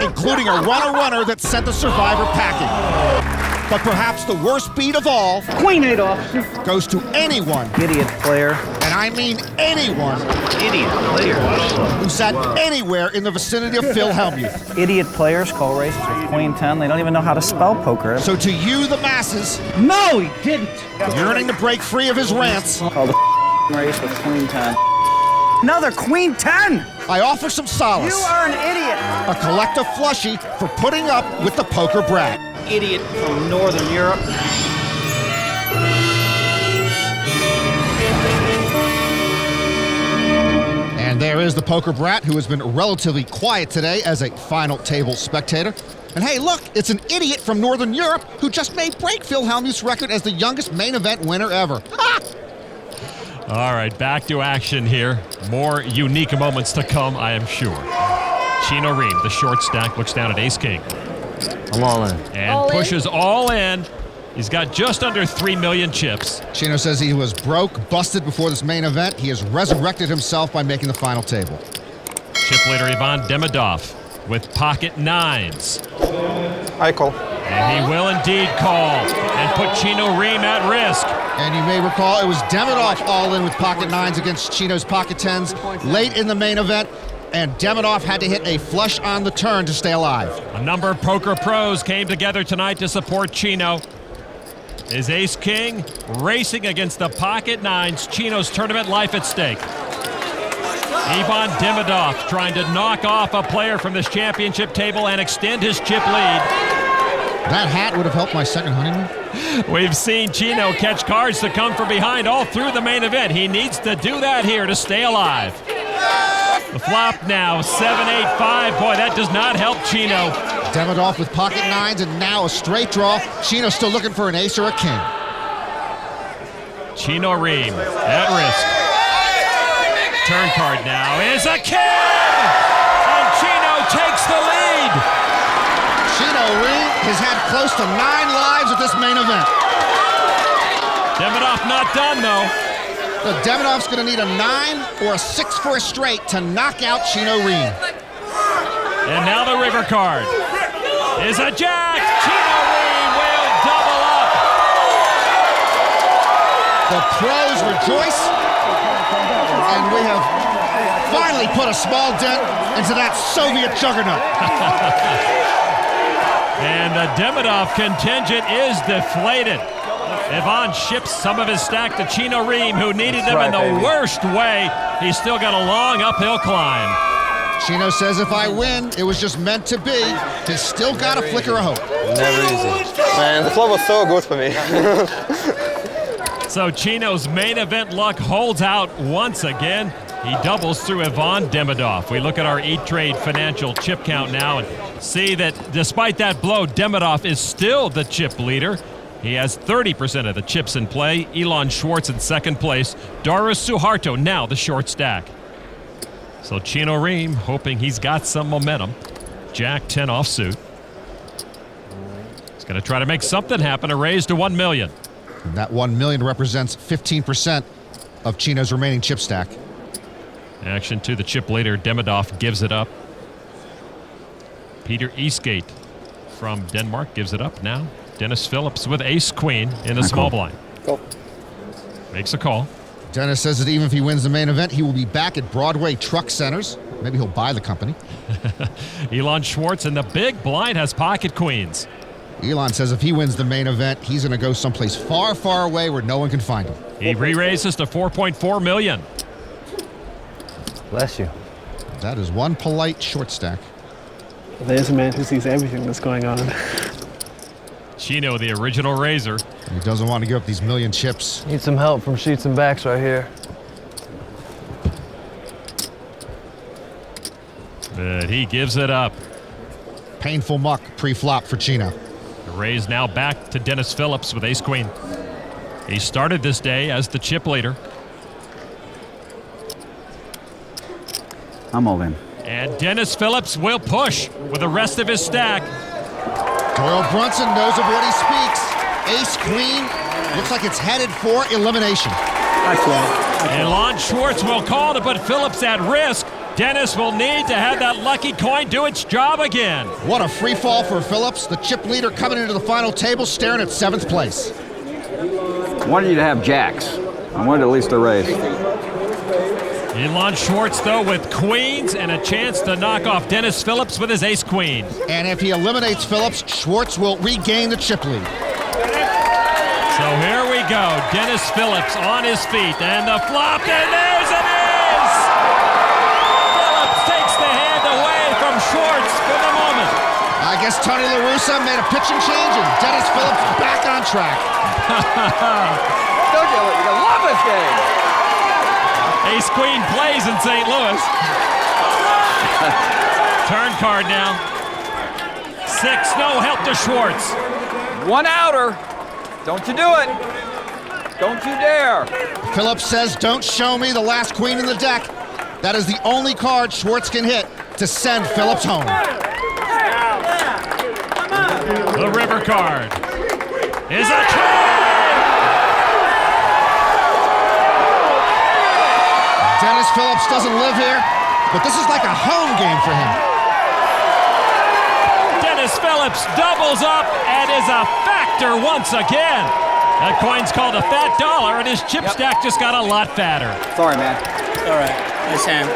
Including a runner that sent the survivor packing. But perhaps the worst beat of all, Queen 8 off. goes to anyone, Idiot player. and I mean anyone, Idiot player. who sat anywhere in the vicinity of Phil Hellmuth. Idiot players call races with Queen 10. They don't even know how to spell poker. So to you, the masses, No, he didn't. yearning to break free of his rants, Call the race with Queen 10. Another Queen 10! I offer some solace. You are an idiot. A collective flushie for putting up with the poker brat. Idiot from Northern Europe. And there is the poker brat, who has been relatively quiet today as a final table spectator. And hey, look, it's an idiot from Northern Europe who just may break Phil Hellmuth's record as the youngest main event winner ever. Ha! All right, back to action here. More unique moments to come, I am sure. Chino Rheem, the short stack, looks down at Ace-King. I'm all in. And pushes all in. He's got just under 3 million chips. Chino says he was broke, busted before this main event. He has resurrected himself by making the final table. Chip leader Ylon Demidov with pocket nines. I call. And he will indeed call and put Chino Rheem at risk. And you may recall it was Demidov all in with pocket nines against Chino's pocket tens late in the main event, and Demidov had to hit a flush on the turn to stay alive. A number of poker pros came together tonight to support Chino. Is Ace-King racing against the pocket nines, Chino's tournament life at stake. Ylon Demidov trying to knock off a player from this championship table and extend his chip lead. That hat would have helped my second honeymoon. We've seen Chino catch cards to come from behind all through the main event. He needs to do that here to stay alive. The flop now, 7-8-5. Boy, that does not help Chino. Demidov with pocket nines and now a straight draw. Chino still looking for an ace or a king. Chino Rheem at risk. Turn card now is a king! And Chino takes the lead. Chino Rheem has had close to 9 lives at this main event. Demidov not done, though. The Demidov's going to need a 9 or a 6 for a straight to knock out Chino Rheem. And now the river card is a jack. Chino Rheem will double up. The pros rejoice, and we have finally put a small dent into that Soviet juggernaut. And the Demidov contingent is deflated. Ylon ships some of his stack to Chino Rheem, who needed them in the worst way. He's still got a long uphill climb. Chino says if I win, it was just meant to be. He's still got a flicker of hope. Never easy. Man, the flop was so good for me. So Chino's main event luck holds out once again. He doubles through Ylon Demidov. We look at our E-Trade financial chip count now and see that despite that blow, Demidov is still the chip leader. He has 30% of the chips in play. Ylon Schwartz in second place. Darus Suharto now the short stack. So Chino Rheem hoping he's got some momentum. Jack 10 offsuit. He's going to try to make something happen. A raise to 1 million. And that 1 million represents 15% of Chino's remaining chip stack. Action to the chip leader. Demidov gives it up. Peter Eastgate from Denmark gives it up now. Dennis Phillips with ace-queen in the small blind. Call. Makes a call. Dennis says that even if he wins the main event, he will be back at Broadway Truck Centers. Maybe he'll buy the company. Ylon Schwartz in the big blind has pocket queens. Ylon says if he wins the main event, he's going to go someplace far, far away where no one can find him. He re-raises to $4.4 million. Bless you. That is one polite short stack. There's a man who sees everything that's going on. Chino, the original raiser. He doesn't want to give up these million chips. Need some help from sheets and backs right here. But he gives it up. Painful muck pre-flop for Chino. The raise now back to Dennis Phillips with ace-queen. He started this day as the chip leader. I'm all in. And Dennis Phillips will push with the rest of his stack. Doyle Brunson knows of what he speaks. Ace-queen looks like it's headed for elimination. Ylon Schwartz will call to put Phillips at risk. Dennis will need to have that lucky coin do its job again. What a free fall for Phillips. The chip leader coming into the final table staring at 7th place. I wanted you to have jacks. I wanted at least a raise. Ylon Schwartz, though, with queens and a chance to knock off Dennis Phillips with his ace-queen. And if he eliminates Phillips, Schwartz will regain the chip lead. So here we go. Dennis Phillips on his feet, and the flop, and there's an ace! Phillips takes the hand away from Schwartz for the moment. I guess Tony La Russa made a pitching change, and Dennis Phillips back on track. Don't you love this game? Ace-queen plays in St. Louis. Turn card now. 6, no help to Schwartz. One outer. Don't you do it. Don't you dare. Phillips says, don't show me the last queen in the deck. That is the only card Schwartz can hit to send Phillips home. The river card is a try. Dennis Phillips doesn't live here, but this is like a home game for him. Dennis Phillips doubles up and is a factor once again. That coin's called a fat dollar, and his chip stack just got a lot fatter. Sorry, man. All right, nice hand.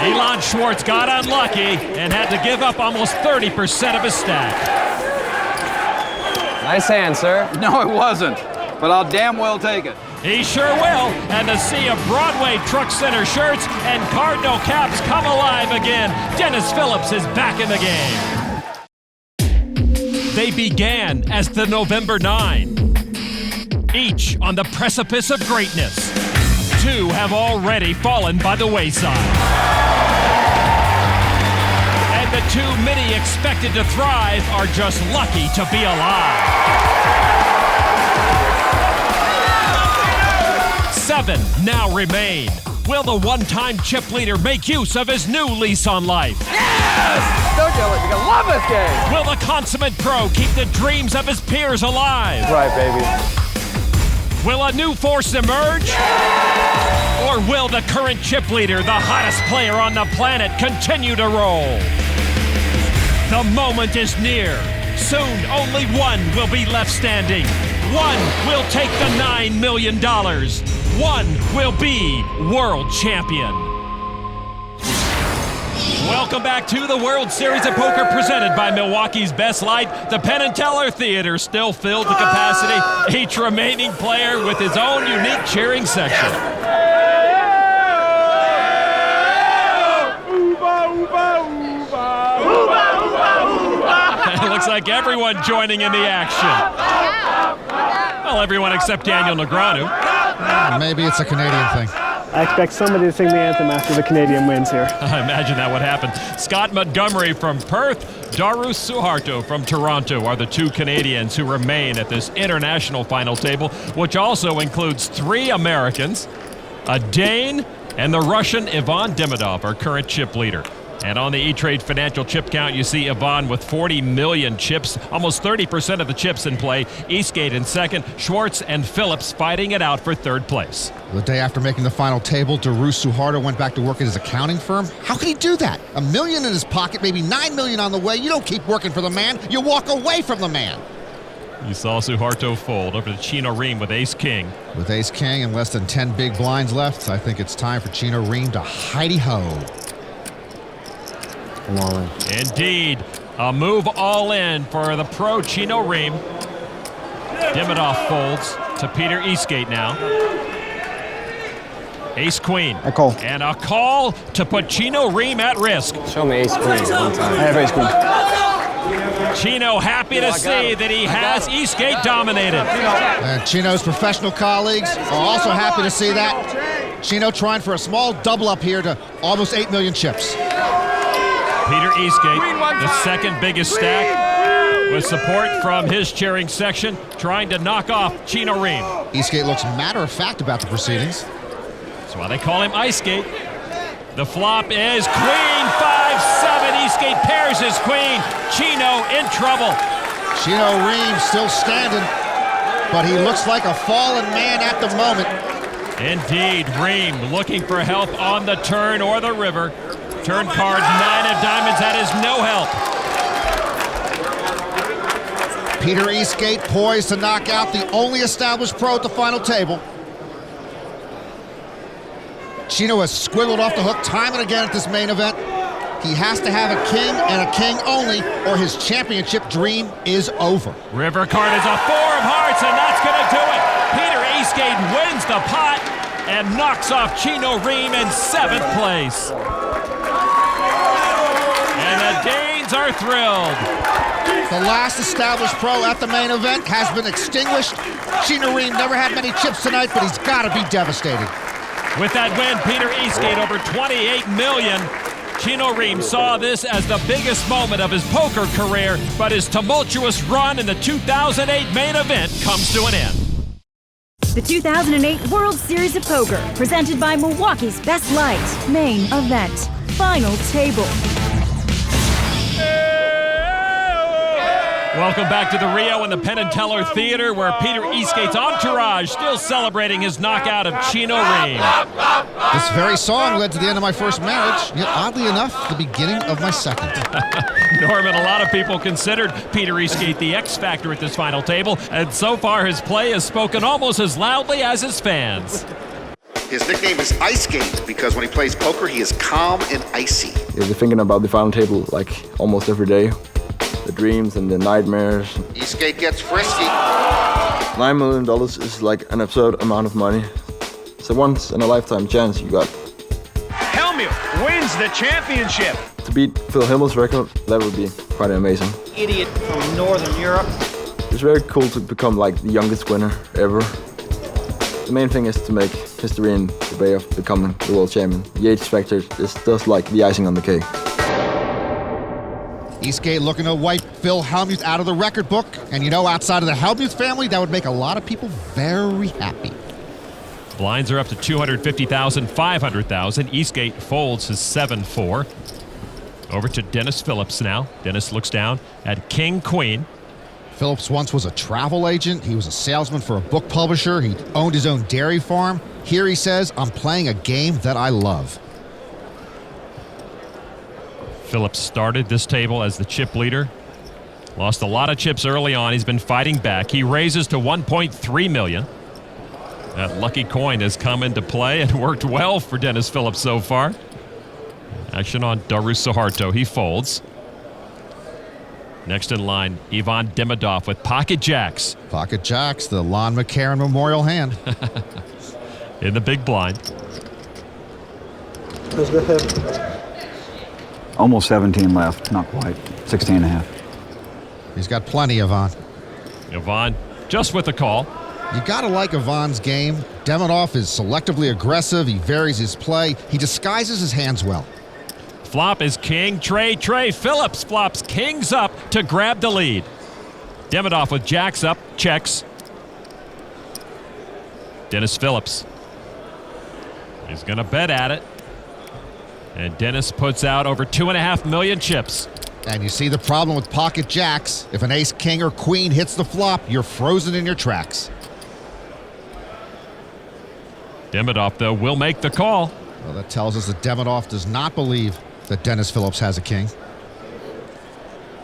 Ylon Schwartz got unlucky and had to give up almost 30% of his stack. Nice hand, sir. No, it wasn't, but I'll damn well take it. He sure will, and the sea of Broadway Truck Center shirts and Cardinal caps come alive again. Dennis Phillips is back in the game. They began as the November 9, each on the precipice of greatness. 2 have already fallen by the wayside. And the 2 many expected to thrive are just lucky to be alive. 7 now remain. Will the one-time chip leader make use of his new lease on life? Yes! Don't you love this game? Will the consummate pro keep the dreams of his peers alive? Right, baby. Will a new force emerge? Or will the current chip leader, the hottest player on the planet, continue to roll? The moment is near. Soon, only one will be left standing. One will take the $9 million. One will be world champion. Welcome back to the World Series of Poker presented by Milwaukee's Best Light. The Penn and Teller Theater still filled to capacity. Each remaining player with his own unique cheering section. It looks like everyone joining in the action. Well, everyone except Daniel Negreanu. Maybe it's a Canadian thing. I expect somebody to sing the anthem after the Canadian wins here. I imagine that would happen. Scott Montgomery from Perth, Darus Suharto from Toronto are the 2 Canadians who remain at this international final table, which also includes 3 Americans, a Dane, and the Russian Ivan Demidov, our current chip leader. And on the E-Trade financial chip count, you see Ivan with 40 million chips, almost 30% of the chips in play. Eastgate in second, Schwartz and Phillips fighting it out for 3rd place. The day after making the final table, Darus Suharto went back to work at his accounting firm. How could he do that? $1 million in his pocket, maybe $9 million on the way. You don't keep working for the man, you walk away from the man. You saw Suharto fold over to Chino Rheem with ace-king. With ace-king and less than 10 big blinds left, I think it's time for Chino Rheem to hidey-ho. I'm all in. Indeed. A move all in for the pro Chino Rheem. Demidov folds to Peter Eastgate now. Ace queen. I call. And a call to put Chino Rheem at risk. Show me ace queen one time. I have ace queen. Chino happy to see that he has Eastgate dominated. And Chino's professional colleagues are also happy to see that. Chino trying for a small double up here to almost 8 million chips. Peter Eastgate, the second biggest stack, with support from his cheering section, trying to knock off Chino Rheem. Eastgate looks matter-of-fact about the proceedings. That's why they call him Icegate. The flop is queen 5-7. Eastgate pairs his queen. Chino in trouble. Chino Rheem still standing, but he looks like a fallen man at the moment. Indeed, Rheem looking for help on the turn or the river. Turn card 9 of diamonds, that is no help. Peter Eastgate poised to knock out the only established pro at the final table. Chino has squiggled off the hook time and again at this main event. He has to have a king and a king only, or his championship dream is over. River card is a 4 of hearts, and that's going to do it. Peter Eastgate wins the pot and knocks off Chino Rheem in 7th place. And the Danes are thrilled. The last established pro at the main event has been extinguished. Chino Rheem never had many chips tonight, but he's got to be devastated. With that win, Peter Eastgate over 28 million. Chino Rheem saw this as the biggest moment of his poker career, but his tumultuous run in the 2008 main event comes to an end. The 2008 World Series of Poker, presented by Milwaukee's Best Light. Main Event. Final table. Welcome back to the Rio and the Penn and Teller Theater, where Peter Eastgate's entourage still celebrating his knockout of Chino Rheem. This very song led to the end of my first marriage, yet oddly enough, the beginning of my second. Norman, a lot of people considered Peter Eastgate the X factor at this final table, and so far his play has spoken almost as loudly as his fans. His nickname is Icegate because when he plays poker, he is calm and icy. You're thinking about the final table like almost every day. The dreams and the nightmares. Eastgate gets frisky. $9 million is like an absurd amount of money. It's a once-in-a-lifetime chance you got. Hellmuth wins the championship. To beat Phil Himmel's record, that would be quite amazing. Idiot from Northern Europe. It's very cool to become like the youngest winner ever. The main thing is to make history in the way of becoming the world champion. The age factor is just like the icing on the cake. Eastgate looking to wipe Phil Hellmuth out of the record book. And you know, outside of the Hellmuth family, that would make a lot of people very happy. Blinds are up to 250,000, 500,000. Eastgate folds his 7-4. Over to Dennis Phillips now. Dennis looks down at King Queen. Phillips once was a travel agent. He was a salesman for a book publisher. He owned his own dairy farm. Here he says, I'm playing a game that I love. Phillips started this table as the chip leader. Lost a lot of chips early on. He's been fighting back. He raises to 1.3 million. That lucky coin has come into play and worked well for Dennis Phillips so far. Action on Darus Suharto. He folds. Next in line, Ylon Demidov with pocket jacks. Pocket jacks, the Lon McCarron memorial hand. In the big blind. Let's go ahead. Almost 17 left, not quite. 16 and a half. He's got plenty, Ylon. Ylon just with the call. You gotta like Ylon's game. Demidov is selectively aggressive. He varies his play. He disguises his hands well. Flop is king, Trey. Phillips flops kings up to grab the lead. Demidov with jacks up, checks. Dennis Phillips. He's gonna bet at it. And Dennis puts out over 2.5 million chips. And you see the problem with pocket jacks. If an ace, king, or queen hits the flop, you're frozen in your tracks. Demidov, though, will make the call. Well, that tells us that Demidov does not believe that Dennis Phillips has a king.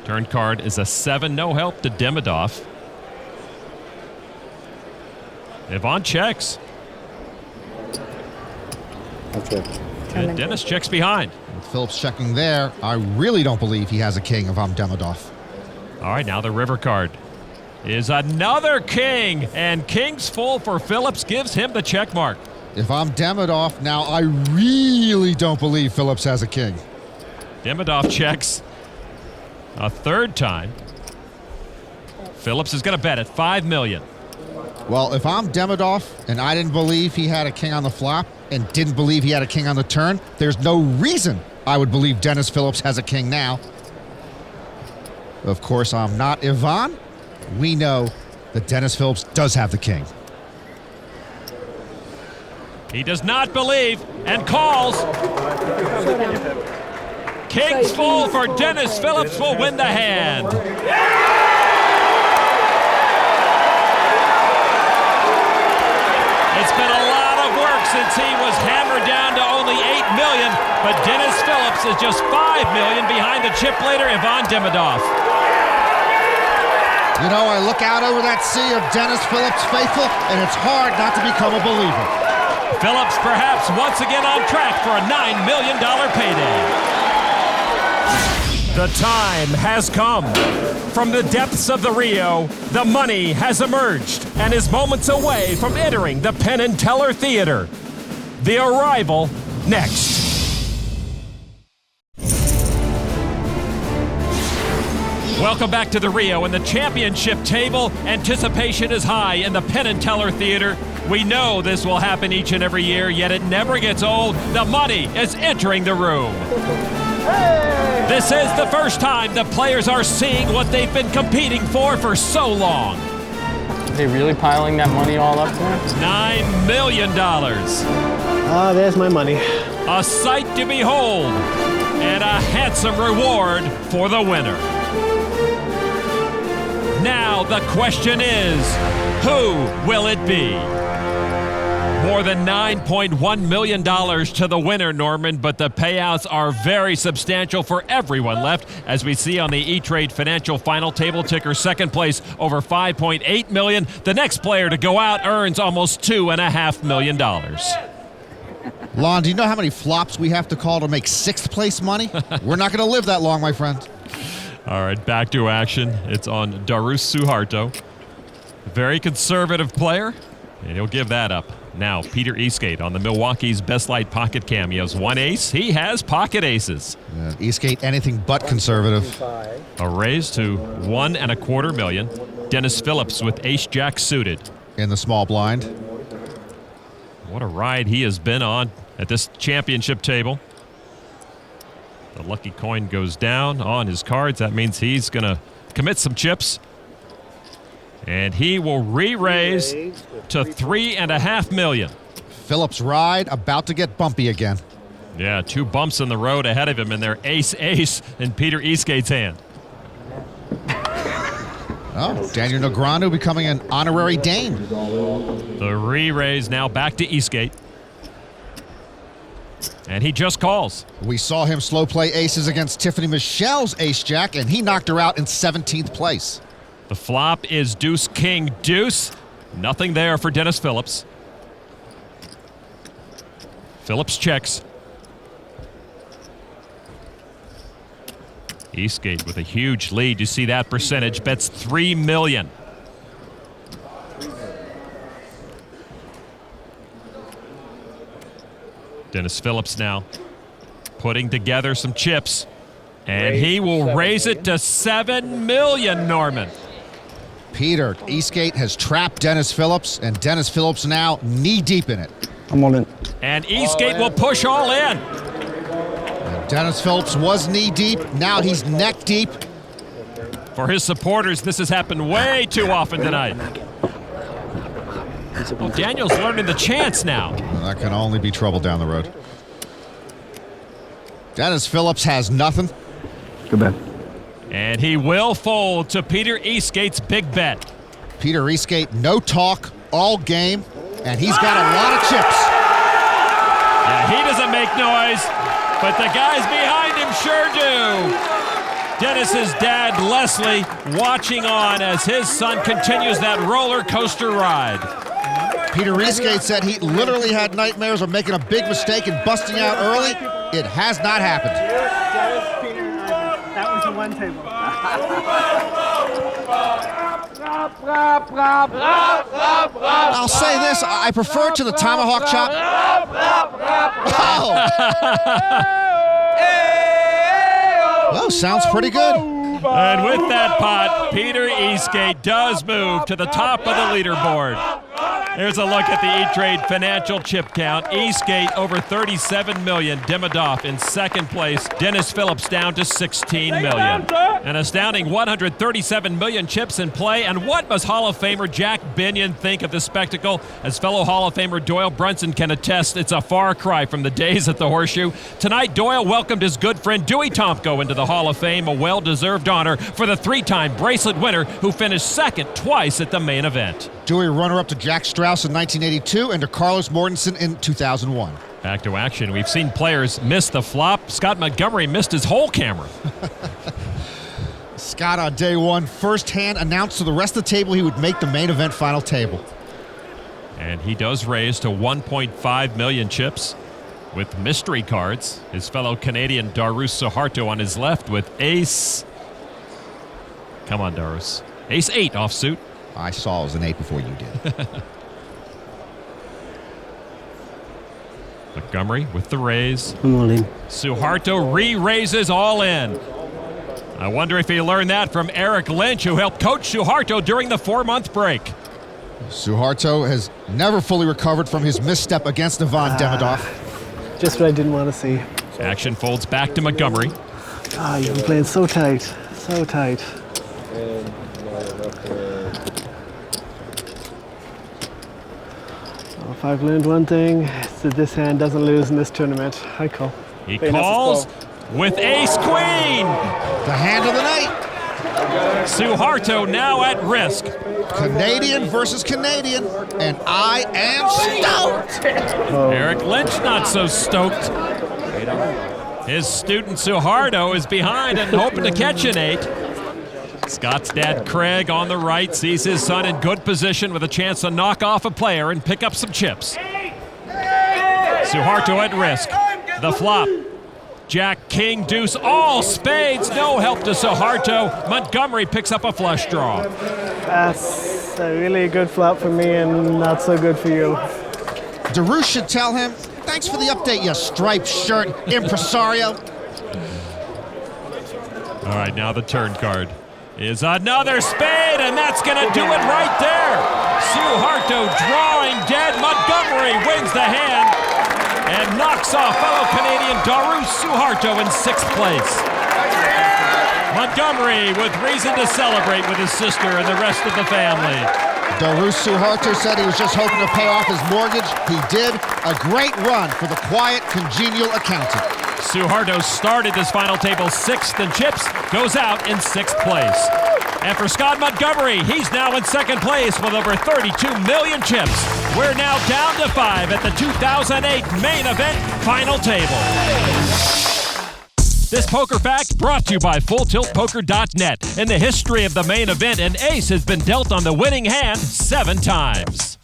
Turn card is a 7, no help to Demidov. Ylon checks. Okay. determined. Dennis checks behind. Phillips checking there. I really don't believe he has a king if I'm Demidov. All right, now the river card is another king, and king's full for Phillips gives him the check mark. If I'm Demidov, now I really don't believe Phillips has a king. Demidov checks a third time. Phillips is going to bet at $5 million. Well, if I'm Demidov and I didn't believe he had a king on the flop and didn't believe he had a king on the turn, there's no reason I would believe Dennis Phillips has a king now. Of course, I'm not Ivan. We know that Dennis Phillips does have the king. He does not believe and calls. King's full for Dennis Phillips will win the hand. It's been a lot of work since he was hammered down to only $8 million, but Dennis Phillips is just $5 million behind the chip leader, Ivan Demidov. You know, I look out over that sea of Dennis Phillips faithful, and it's hard not to become a believer. Phillips perhaps once again on track for a $9 million payday. The time has come. From the depths of the Rio, the money has emerged and is moments away from entering the Penn and Teller Theater. The arrival next. Welcome back to the Rio and the championship table. Anticipation is high in the Penn and Teller Theater. We know this will happen each and every year, yet it never gets old. The money is entering the room. This is the first time the players are seeing what they've been competing for so long. Are they really piling that money all up there? $9 million. There's my money. A sight to behold and a handsome reward for the winner. Now the question is, who will it be? More than $9.1 million to the winner, Norman, but the payouts are very substantial for everyone left, as we see on the E-Trade Financial Final Table ticker. Second place, over $5.8 million. The next player to go out earns almost $2.5 million. Lon, do you know how many flops we have to call to make sixth place money? We're not going to live that long, my friend. All right, back to action. It's on Darus Suharto. Very conservative player, and he'll give that up. Now, Peter Eastgate on the Milwaukee's Best Light Pocket Cam. He has one ace. He has pocket aces. Eastgate anything but conservative. A raise to $1.25 million. Dennis Phillips with ace-jack suited. In the small blind. What a ride he has been on at this championship table. The lucky coin goes down on his cards. That means he's going to commit some chips. And he will re-raise to $3.5 million. Phillips' ride about to get bumpy again. Yeah, two bumps in the road ahead of him, and they're ace-ace in Peter Eastgate's hand. Oh, Daniel Negreanu becoming an honorary Dane. The re-raise now back to Eastgate. And he just calls. We saw him slow play aces against Tiffany Michelle's ace-jack, and he knocked her out in 17th place. The flop is deuce-king-deuce. Nothing there for Dennis Phillips. Phillips checks. Eastgate with a huge lead. You see that percentage. Bets $3 million. Dennis Phillips now putting together some chips. And he will raise it to $7 million, Norman. Peter Eastgate has trapped Dennis Phillips, and Dennis Phillips now knee-deep in it. I'm on it. And Eastgate will push all in. And Dennis Phillips was knee-deep. Now he's neck-deep. For his supporters, this has happened way too often tonight. Well, Daniel's learning the chance now. Well, that can only be trouble down the road. Dennis Phillips has nothing. Good bet. And he will fold to Peter Eastgate's big bet. Peter Eastgate, no talk, all game, and he's got a lot of chips. Yeah, he doesn't make noise, but the guys behind him sure do. Dennis's dad, Leslie, watching on as his son continues that roller coaster ride. Peter Eastgate said he literally had nightmares of making a big mistake and busting out early. It has not happened. Darus, Peter, and Ivan. That was the one table. I'll say this, I prefer it to the tomahawk chop. Oh, sounds pretty good. And with that pot, Peter Eastgate does move to the top of the leaderboard. Here's a look at the E-Trade financial chip count. Eastgate over 37 million. Demidov in second place. Dennis Phillips down to 16 million. An astounding 137 million chips in play. And what must Hall of Famer Jack Binion think of the spectacle? As fellow Hall of Famer Doyle Brunson can attest, it's a far cry from the days at the Horseshoe. Tonight, Doyle welcomed his good friend Dewey Tomko into the Hall of Fame, a well-deserved honor for the three-time bracelet winner who finished second twice at the main event. Dewey runner-up to Jack Strauss in 1982 and to Carlos Mortensen in 2001. Back to action. We've seen players miss the flop. Scott Montgomery missed his whole camera. Scott on day one, firsthand announced to the rest of the table he would make the main event final table. And he does raise to 1.5 million chips with mystery cards. His fellow Canadian Darus Suharto on his left with ace. Come on, Darus. Ace 8 offsuit. I saw it was an 8 before you did. Montgomery with the raise. I'm all in. Suharto re-raises all in. I wonder if he learned that from Eric Lynch, who helped coach Suharto during the 4-month break. Suharto has never fully recovered from his misstep against Ivan Demidov. Just what I didn't want to see. Action folds back to Montgomery. You've been playing so tight, so tight. If I've learned one thing, it's that this hand doesn't lose in this tournament. I call. He calls with ace-queen. The hand of the night. Suharto now at risk. Canadian versus Canadian, and I am stoked. Eric Lynch not so stoked. His student Suharto is behind and hoping to catch an 8. Scott's dad Craig on the right sees his son in good position with a chance to knock off a player and pick up some chips. Suharto at risk. The flop. Jack, king, deuce, all spades. No help to Suharto. Montgomery picks up a flush draw. That's a really good flop for me and not so good for you. Darus should tell him, thanks for the update, you striped shirt impresario. All right, now the turn card is another spade, and that's going to do it right there. Suharto drawing dead. Montgomery wins the hand and knocks off fellow Canadian Darus Suharto in 6th place. Montgomery with reason to celebrate with his sister and the rest of the family. Darus Suharto said he was just hoping to pay off his mortgage. He did. A great run for the quiet, congenial accountant. Suharto started this final table 6th in chips, goes out in 6th place. And for Scott Montgomery, he's now in 2nd place with over 32 million chips. We're now down to 5 at the 2008 main event final table. This Poker Fact brought to you by FullTiltPoker.net. In the history of the main event, an ace has been dealt on the winning hand 7 times.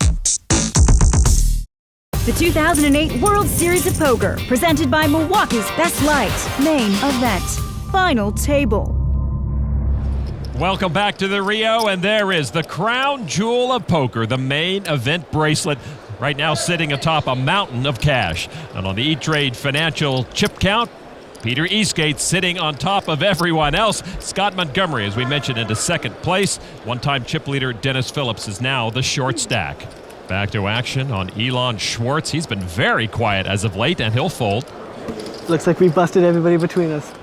The 2008 World Series of Poker, presented by Milwaukee's Best Light, main event, final table. Welcome back to the Rio, and there is the crown jewel of poker, the main event bracelet, right now sitting atop a mountain of cash. And on the E-Trade financial chip count, Peter Eastgate sitting on top of everyone else. Scott Montgomery, as we mentioned, into 2nd place. One-time chip leader Dennis Phillips is now the short stack. Back to action on Ylon Schwartz. He's been very quiet as of late, and he'll fold. Looks like we busted everybody between us.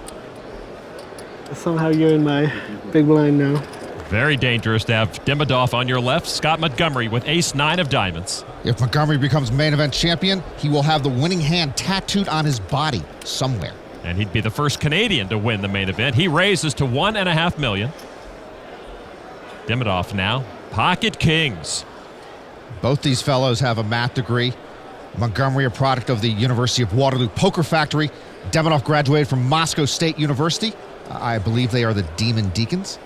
Somehow you're in my big blind now. Very dangerous to have Demidov on your left. Scott Montgomery with ace-9 of diamonds. If Montgomery becomes main event champion, he will have the winning hand tattooed on his body somewhere. And he'd be the first Canadian to win the main event. He raises to 1.5 million. Demidov now, pocket kings. Both these fellows have a math degree. Montgomery, a product of the University of Waterloo Poker Factory. Demidov graduated from Moscow State University. I believe they are the Demon Deacons.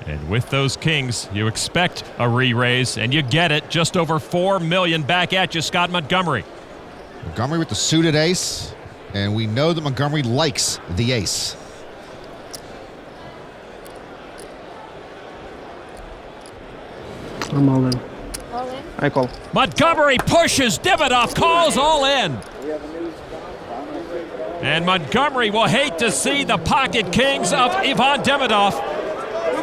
And with those kings, you expect a re-raise, and you get it. Just over $4 million back at you, Scott Montgomery. Montgomery with the suited ace, and we know that Montgomery likes the ace. I'm all in. All in? I call. Montgomery pushes, Demidov calls all in. And Montgomery will hate to see the pocket kings of Ylon Demidov.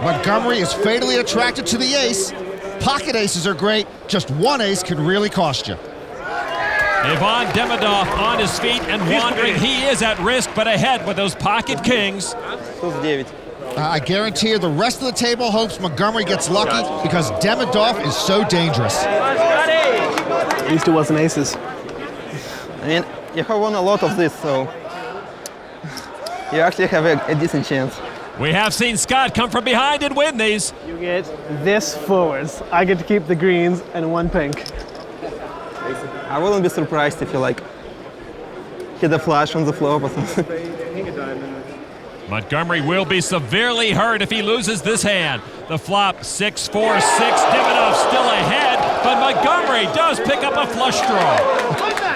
Montgomery is fatally attracted to the ace. Pocket aces are great. Just one ace can really cost you. Ylon Demidov on his feet and wandering. He is at risk, but ahead with those pocket kings. I guarantee you the rest of the table hopes Montgomery gets lucky because Demidov is so dangerous. At least it wasn't aces. I mean, you have won a lot of this, so you actually have a decent chance. We have seen Scott come from behind and win these. You get this forwards. I get to keep the greens and one pink. I wouldn't be surprised if you hit a flush on the flop or something. Montgomery will be severely hurt if he loses this hand. The flop 6-4-6. Demidov still ahead, but Montgomery does pick up a flush draw.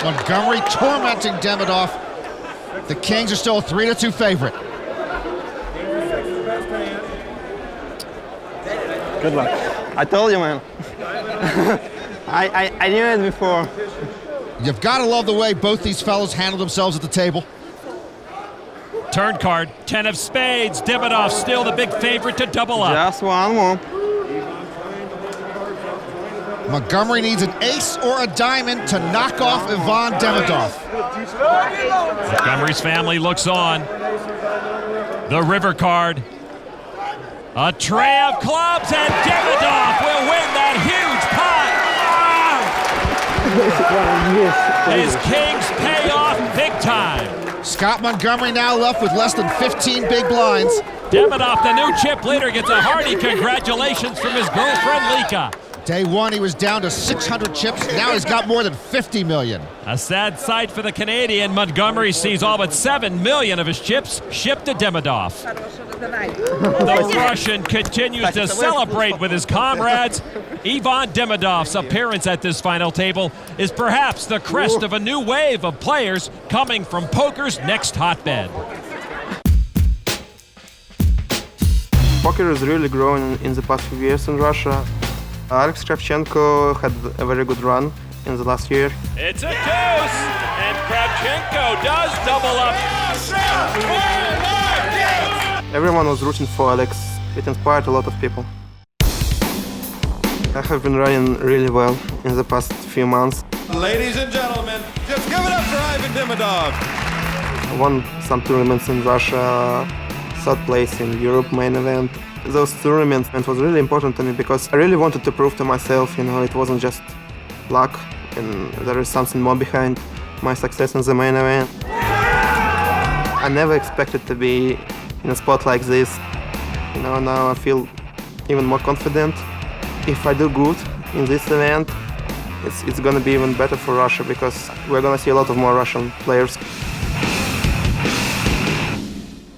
Montgomery tormenting Demidov. The kings are still a 3-2 favorite. Good luck. I told you, man. I knew it before. You've got to love the way both these fellows handle themselves at the table. Turn card, 10 of spades. Demidov still the big favorite to double up. Just one more. Montgomery needs an ace or a diamond to knock off Ylon Demidov. Montgomery's family looks on. The river card. A tray of clubs, and Demidov will win that huge pot. His kings pay off big time. Scott Montgomery now left with less than 15 big blinds. Demidov, the new chip leader, gets a hearty congratulations from his girlfriend Lika. Day one, he was down to 600 chips. Now he's got more than 50 million. A sad sight for the Canadian. Montgomery sees all but 7 million of his chips shipped to Demidov. The Russian continues to celebrate with his comrades. Ylon Demidov's appearance at this final table is perhaps the crest of a new wave of players coming from poker's next hotbed. Poker is really growing in the past few years in Russia. Alex Kravchenko had a very good run in the last year. It's a deuce, and Kravchenko does double up. Everyone was rooting for Alex. It inspired a lot of people. I have been running really well in the past few months. Ladies and gentlemen, just give it up for Ylon Demidov. I won some tournaments in Russia, third place in Europe Main Event. Those tournaments was really important to me because I really wanted to prove to myself, it wasn't just luck and there is something more behind my success in the main event. I never expected to be in a spot like this. Now I feel even more confident. If I do good in this event, it's gonna be even better for Russia because we're gonna see a lot of more Russian players.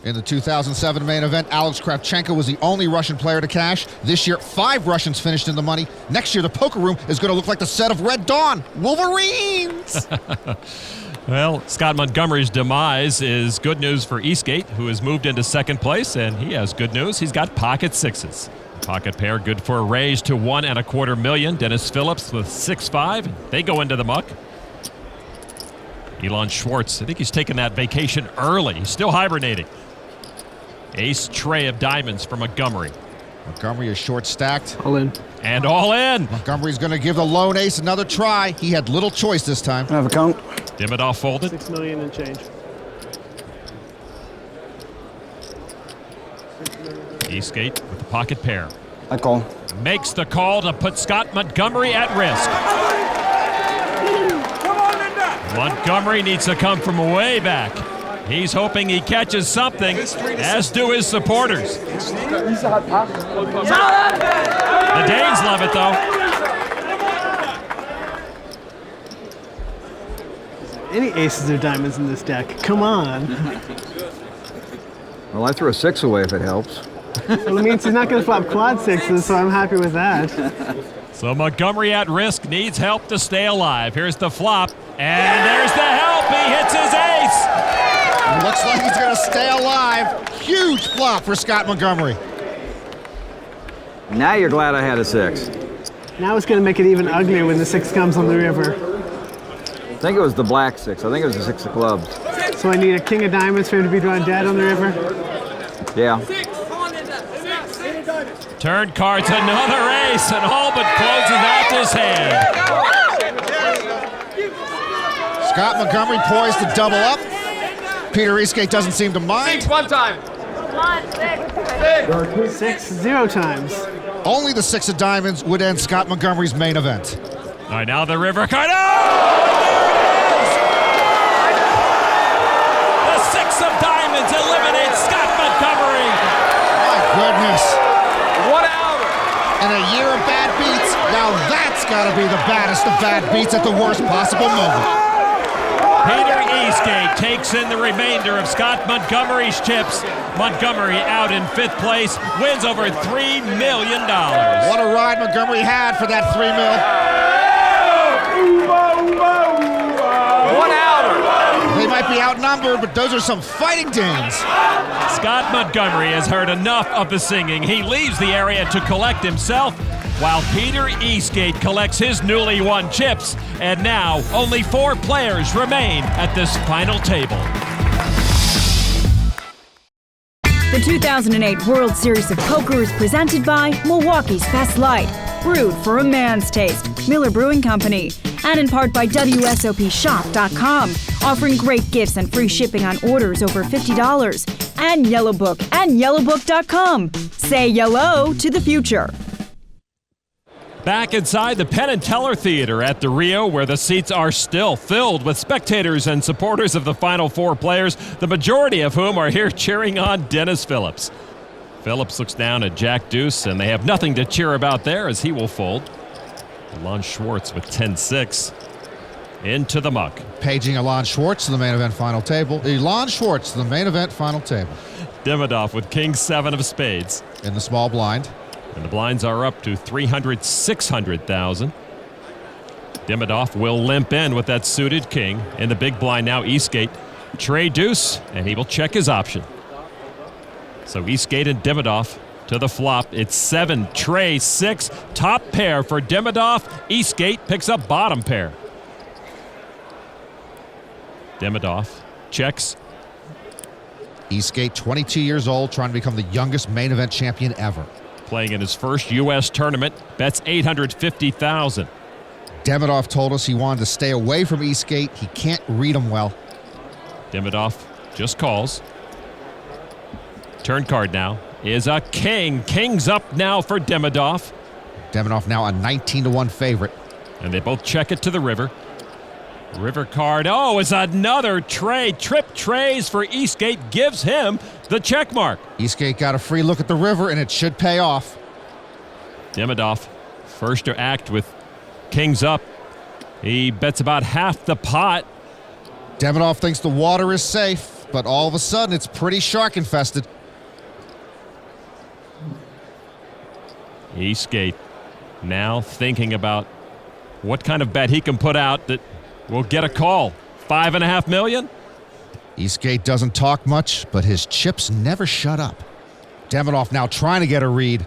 In the 2007 main event, Alex Kravchenko was the only Russian player to cash. This year, 5 Russians finished in the money. Next year, the poker room is going to look like the set of Red Dawn. Wolverines! Well, Scott Montgomery's demise is good news for Eastgate, who has moved into second place, and he has good news. He's got pocket sixes. Pocket pair good for a raise to $1.25 million. Dennis Phillips with 6-5. They go into the muck. Ylon Schwartz, I think he's taken that vacation early. He's still hibernating. Ace tray of diamonds for Montgomery. Montgomery is short stacked. All in. And all in. Montgomery's going to give the lone ace another try. He had little choice this time. I have a count. Demidov folded. 6 million and change. Eastgate with the pocket pair. I call. Makes the call to put Scott Montgomery at risk. Montgomery needs to come from way back. He's hoping he catches something, as do his supporters. The Danes love it, though. Any aces or diamonds in this deck? Come on. Well, I threw a 6 away if it helps. Well, it means he's not going to flop quad sixes, so I'm happy with that. So Montgomery at risk, needs help to stay alive. Here's the flop, and there's the help. He hits his ace. Looks like he's going to stay alive. Huge flop for Scott Montgomery. Now you're glad I had a 6. Now it's going to make it even uglier when the 6 comes on the river. I think it was the black 6. I think it was the 6 of clubs. So I need a king of diamonds for him to be drawing dead on the river? Yeah. Turn cards, another ace, and all but closes out his hand. Scott Montgomery poised to double up. Peter Eastgate doesn't seem to mind. 6 one time. 6 0 times. Only the 6 of diamonds would end Scott Montgomery's main event. All right, now the river card. Oh! The 6 of diamonds eliminates Scott Montgomery. My goodness. 1 hour. And a year of bad beats. Now that's got to be the baddest of bad beats at the worst possible moment. Peter Eastgate takes in the remainder of Scott Montgomery's chips. Montgomery out in 5th place, wins over $3 million. What a ride Montgomery had for that $3 million. 1 hour. They might be outnumbered, but those are some fighting Danes. Scott Montgomery has heard enough of the singing. He leaves the area to collect himself, while Peter Eastgate collects his newly won chips. And now, only 4 players remain at this final table. The 2008 World Series of Poker is presented by Milwaukee's Best Light, brewed for a man's taste, Miller Brewing Company, and in part by WSOPshop.com, offering great gifts and free shipping on orders over $50, and Yellow Book and YellowBook.com. Say yellow to the future. Back inside the Penn and Teller Theater at the Rio, where the seats are still filled with spectators and supporters of the final 4 players, the majority of whom are here cheering on Dennis Phillips. Phillips looks down at Jack Deuce, and they have nothing to cheer about there as he will fold. Ylon Schwartz with 10-6 into the muck. Paging Ylon Schwartz to the main event final table. Ylon Schwartz to the main event final table. Demidov with King 7 of spades. In the small blind. And the blinds are up to 600,000. Demidov will limp in with that suited king. In the big blind now, Eastgate. Trey deuce, and he will check his option. So Eastgate and Demidov to the flop. It's 7, Trey 6. Top pair for Demidov. Eastgate picks up bottom pair. Demidov checks. Eastgate, 22 years old, trying to become the youngest main event champion ever. Playing in his first U.S. tournament, bets 850,000. Demidov told us he wanted to stay away from Eastgate. He can't read him well. Demidov just calls. Turn card now is a king. King's up now for Demidov. Demidov now a 19-1 favorite. And they both check it to the river. River card, oh, it's another tray. Trip trays for Eastgate, gives him the check mark. Eastgate got a free look at the river, and it should pay off. Demidov, first to act with kings up. He bets about half the pot. Demidov thinks the water is safe, but all of a sudden it's pretty shark infested. Eastgate now thinking about what kind of bet he can put out that will get a call. 5.5 million? Eastgate doesn't talk much, but his chips never shut up. Demidov now trying to get a read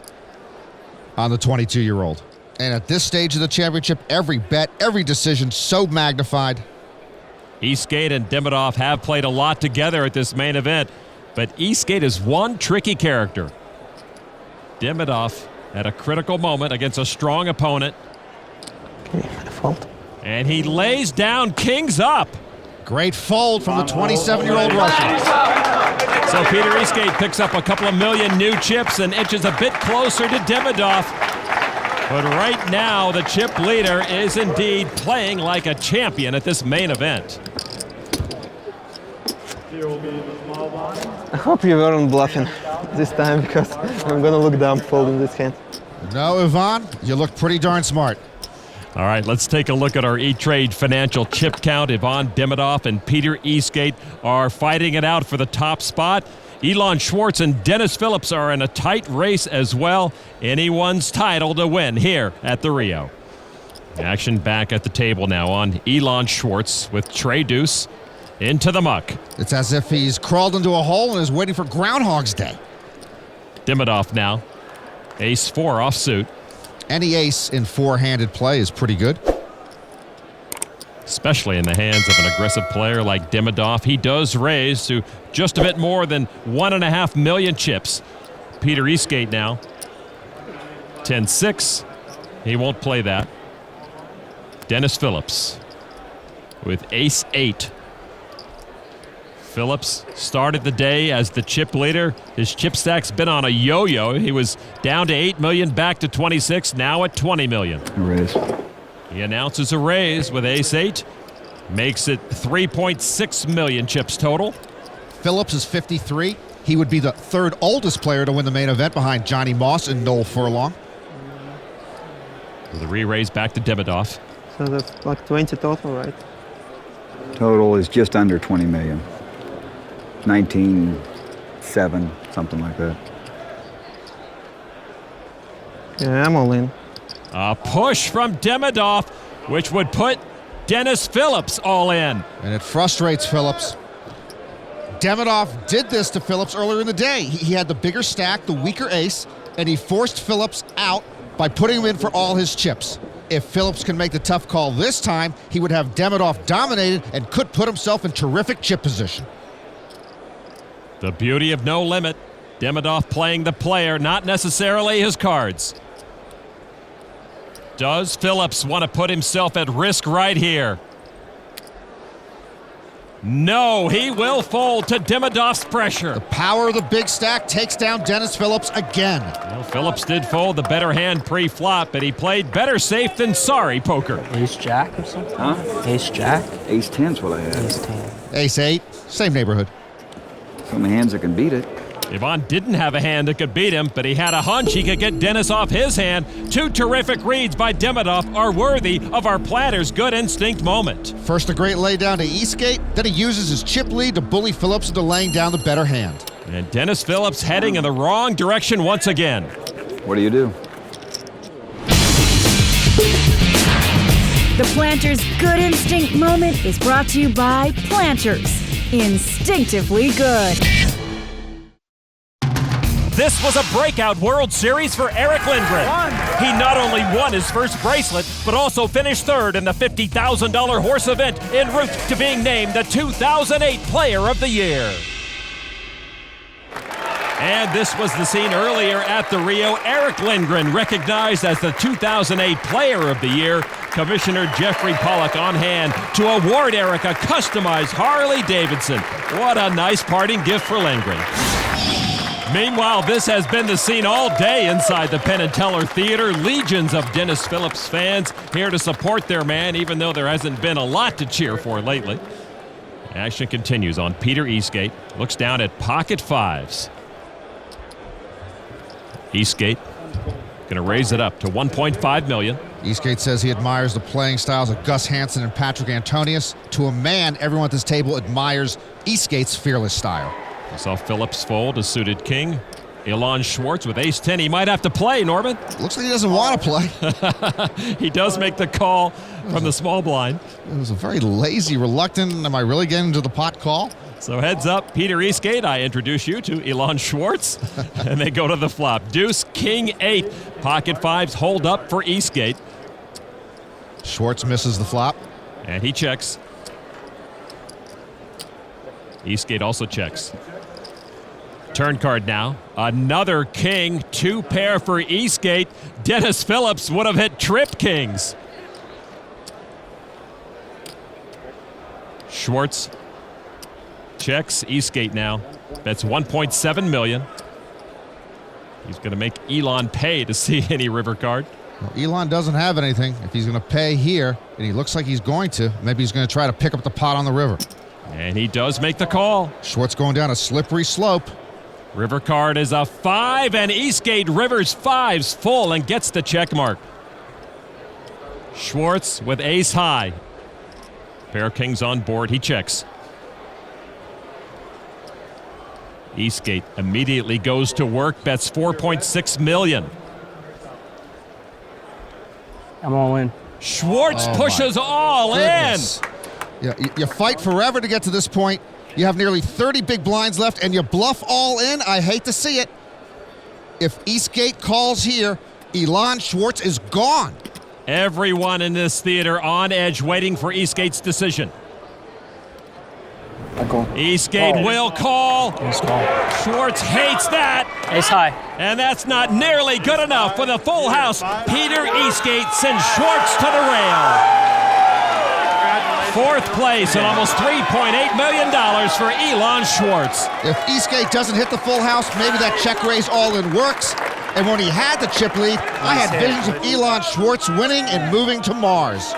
on the 22-year-old. And at this stage of the championship, every bet, every decision so magnified. Eastgate and Demidov have played a lot together at this main event, but Eastgate is one tricky character. Demidov at a critical moment against a strong opponent. Okay, fault. And he lays down kings up. Great fold from the 27-year-old Russian. So Peter Eastgate picks up a couple of million new chips and inches a bit closer to Demidov. But right now, the chip leader is indeed playing like a champion at this main event. I hope you weren't bluffing this time, because I'm gonna look dumb folding this hand. No, Ivan, you look pretty darn smart. All right, let's take a look at our E-Trade financial chip count. Ivan Demidov and Peter Eastgate are fighting it out for the top spot. Ylon Schwartz and Dennis Phillips are in a tight race as well. Anyone's title to win here at the Rio. Action back at the table now on Ylon Schwartz with Trey Deuce into the muck. It's as if he's crawled into a hole and is waiting for Groundhog's Day. Demidov now. Ace-4 offsuit. Any ace in four-handed play is pretty good. Especially in the hands of an aggressive player like Demidov. He does raise to just a bit more than 1.5 million chips. Peter Eastgate now. 10-6. He won't play that. Dennis Phillips with ace-8. Phillips started the day as the chip leader. His chip stack's been on a yo-yo. He was down to 8 million, back to 26, now at 20 million. Raise. He announces a raise with ace-8. Makes it 3.6 million chips total. Phillips is 53. He would be the third oldest player to win the main event behind Johnny Moss and Noel Furlong. With a re-raise back to Demidov. So that's like 20 total, right? Total is just under 20 million. 19.7, something like that. Yeah, I'm all in. A push from Demidov, which would put Dennis Phillips all in. And it frustrates Phillips. Demidov did this to Phillips earlier in the day. He had the bigger stack, the weaker ace, and he forced Phillips out by putting him in for all his chips. If Phillips can make the tough call this time, he would have Demidov dominated and could put himself in terrific chip position. The beauty of no limit. Demidov playing the player, not necessarily his cards. Does Phillips want to put himself at risk right here? No, he will fold to Demidov's pressure. The power of the big stack takes down Dennis Phillips again. Well, Phillips did fold the better hand pre-flop, but he played better safe than sorry poker. Ace-Jack or something? Huh? Ace-Jack? Ace-10's what I had. Ace-10. Ace-8, same neighborhood. So many hands that can beat it. Ivan didn't have a hand that could beat him, but he had a hunch he could get Dennis off his hand. Two terrific reads by Demidov are worthy of our planner's good instinct moment. First a great lay down to Eastgate, then he uses his chip lead to bully Phillips into laying down the better hand. And Dennis Phillips heading in the wrong direction once again. What do you do? The Planter's Good Instinct moment is brought to you by Planters. Instinctively good. This was a breakout World Series for Eric Lindgren. He not only won his first bracelet, but also finished third in the $50,000 horse event en route to being named the 2008 Player of the Year. And this was the scene earlier at the Rio. Eric Lindgren recognized as the 2008 Player of the Year. Commissioner Jeffrey Pollack on hand to award Eric a customized Harley-Davidson. What a nice parting gift for Lindgren. Meanwhile, this has been the scene all day inside the Penn & Teller Theater. Legions of Dennis Phillips fans here to support their man, even though there hasn't been a lot to cheer for lately. Action continues on Peter Eastgate. Looks down at pocket fives. Eastgate going to raise it up to 1.5 million. Eastgate says he admires the playing styles of Gus Hansen and Patrick Antonius. To a man, everyone at this table admires Eastgate's fearless style. We saw Phillips fold a suited king. Ylon Schwartz with ace-10. He might have to play, Norman. Looks like he doesn't want to play. He does make the call from the small blind. It was a very lazy, reluctant, am I really getting to the pot call? So heads up, Peter Eastgate. I introduce you to Ylon Schwartz. And they go to the flop. Deuce, king, 8. Pocket fives hold up for Eastgate. Schwartz misses the flop. And he checks. Eastgate also checks. Turn card now. Another king, 2 pair for Eastgate. Dennis Phillips would have hit trip kings. Schwartz checks. Eastgate now. Bets 1.7 million. He's going to make Ylon pay to see any river card. Well, Ylon doesn't have anything. If he's going to pay here, and he looks like he's going to, maybe he's going to try to pick up the pot on the river. And he does make the call. Schwartz going down a slippery slope. River card is a 5, and Eastgate rivers 5s full and gets the check mark. Schwartz with ace high. Pair of kings on board. He checks. Eastgate immediately goes to work, bets $4.6 million. I'm all in. Schwartz pushes all in. Yeah, you fight forever to get to this point. You have nearly 30 big blinds left, and you bluff all in. I hate to see it. If Eastgate calls here, Ylon Schwartz is gone. Everyone in this theater on edge waiting for Eastgate's decision. Eastgate will call. Schwartz hates that. Ace high. And that's not nearly good enough for the full house. Peter Eastgate sends Schwartz to the rail. Fourth place and almost $3.8 million for Ylon Schwartz. If Eastgate doesn't hit the full house, maybe that check raise all in works. And when he had the chip lead, I had visions of Ylon Schwartz winning and moving to Mars.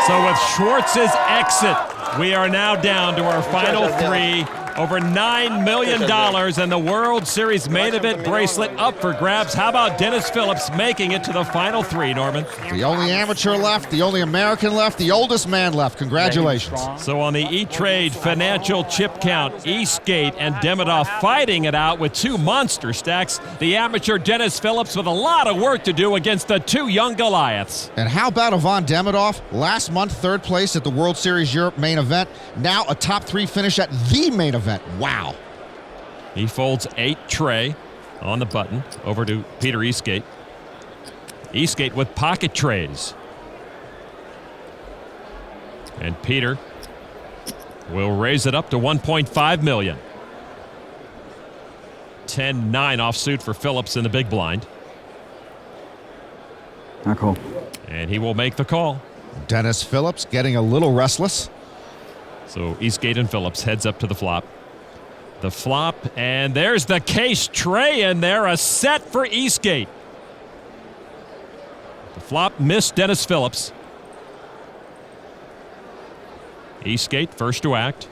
So with Schwartz's exit, we are now down to our final three. Over $9 million and the World Series main event bracelet up for grabs. How about Dennis Phillips making it to the final three, Norman? The only amateur left, the only American left, the oldest man left. Congratulations. So on the E-Trade financial chip count, Eastgate and Demidov fighting it out with two monster stacks. The amateur Dennis Phillips with a lot of work to do against the two young Goliaths. And how about Ivan Demidov? Last month, third place at the World Series Europe main event. Now a top three finish at the main event. Wow. He folds 8 tray on the button over to Peter Eastgate. Eastgate with pocket trays. And Peter will raise it up to $1.5 million. 10-9 offsuit for Phillips in the big blind. Not cool. And he will make the call. Dennis Phillips getting a little restless. So Eastgate and Phillips heads up to the flop. The flop, and there's the case tray in there, a set for Eastgate. The flop missed Dennis Phillips. Eastgate first to act.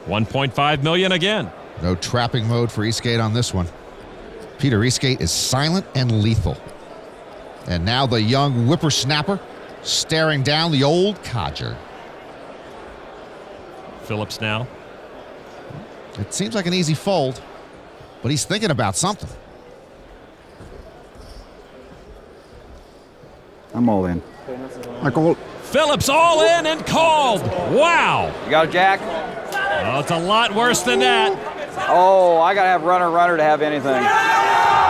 $1.5 million again. No trapping mode for Eastgate on this one. Peter Eastgate is silent and lethal. And now the young whippersnapper staring down the old codger. Phillips now. It seems like an easy fold, but he's thinking about something. I'm all in. I call. Phillips all in and called. Wow. You got a jack? Oh, it's a lot worse than that. Oh, I got to have runner to have anything.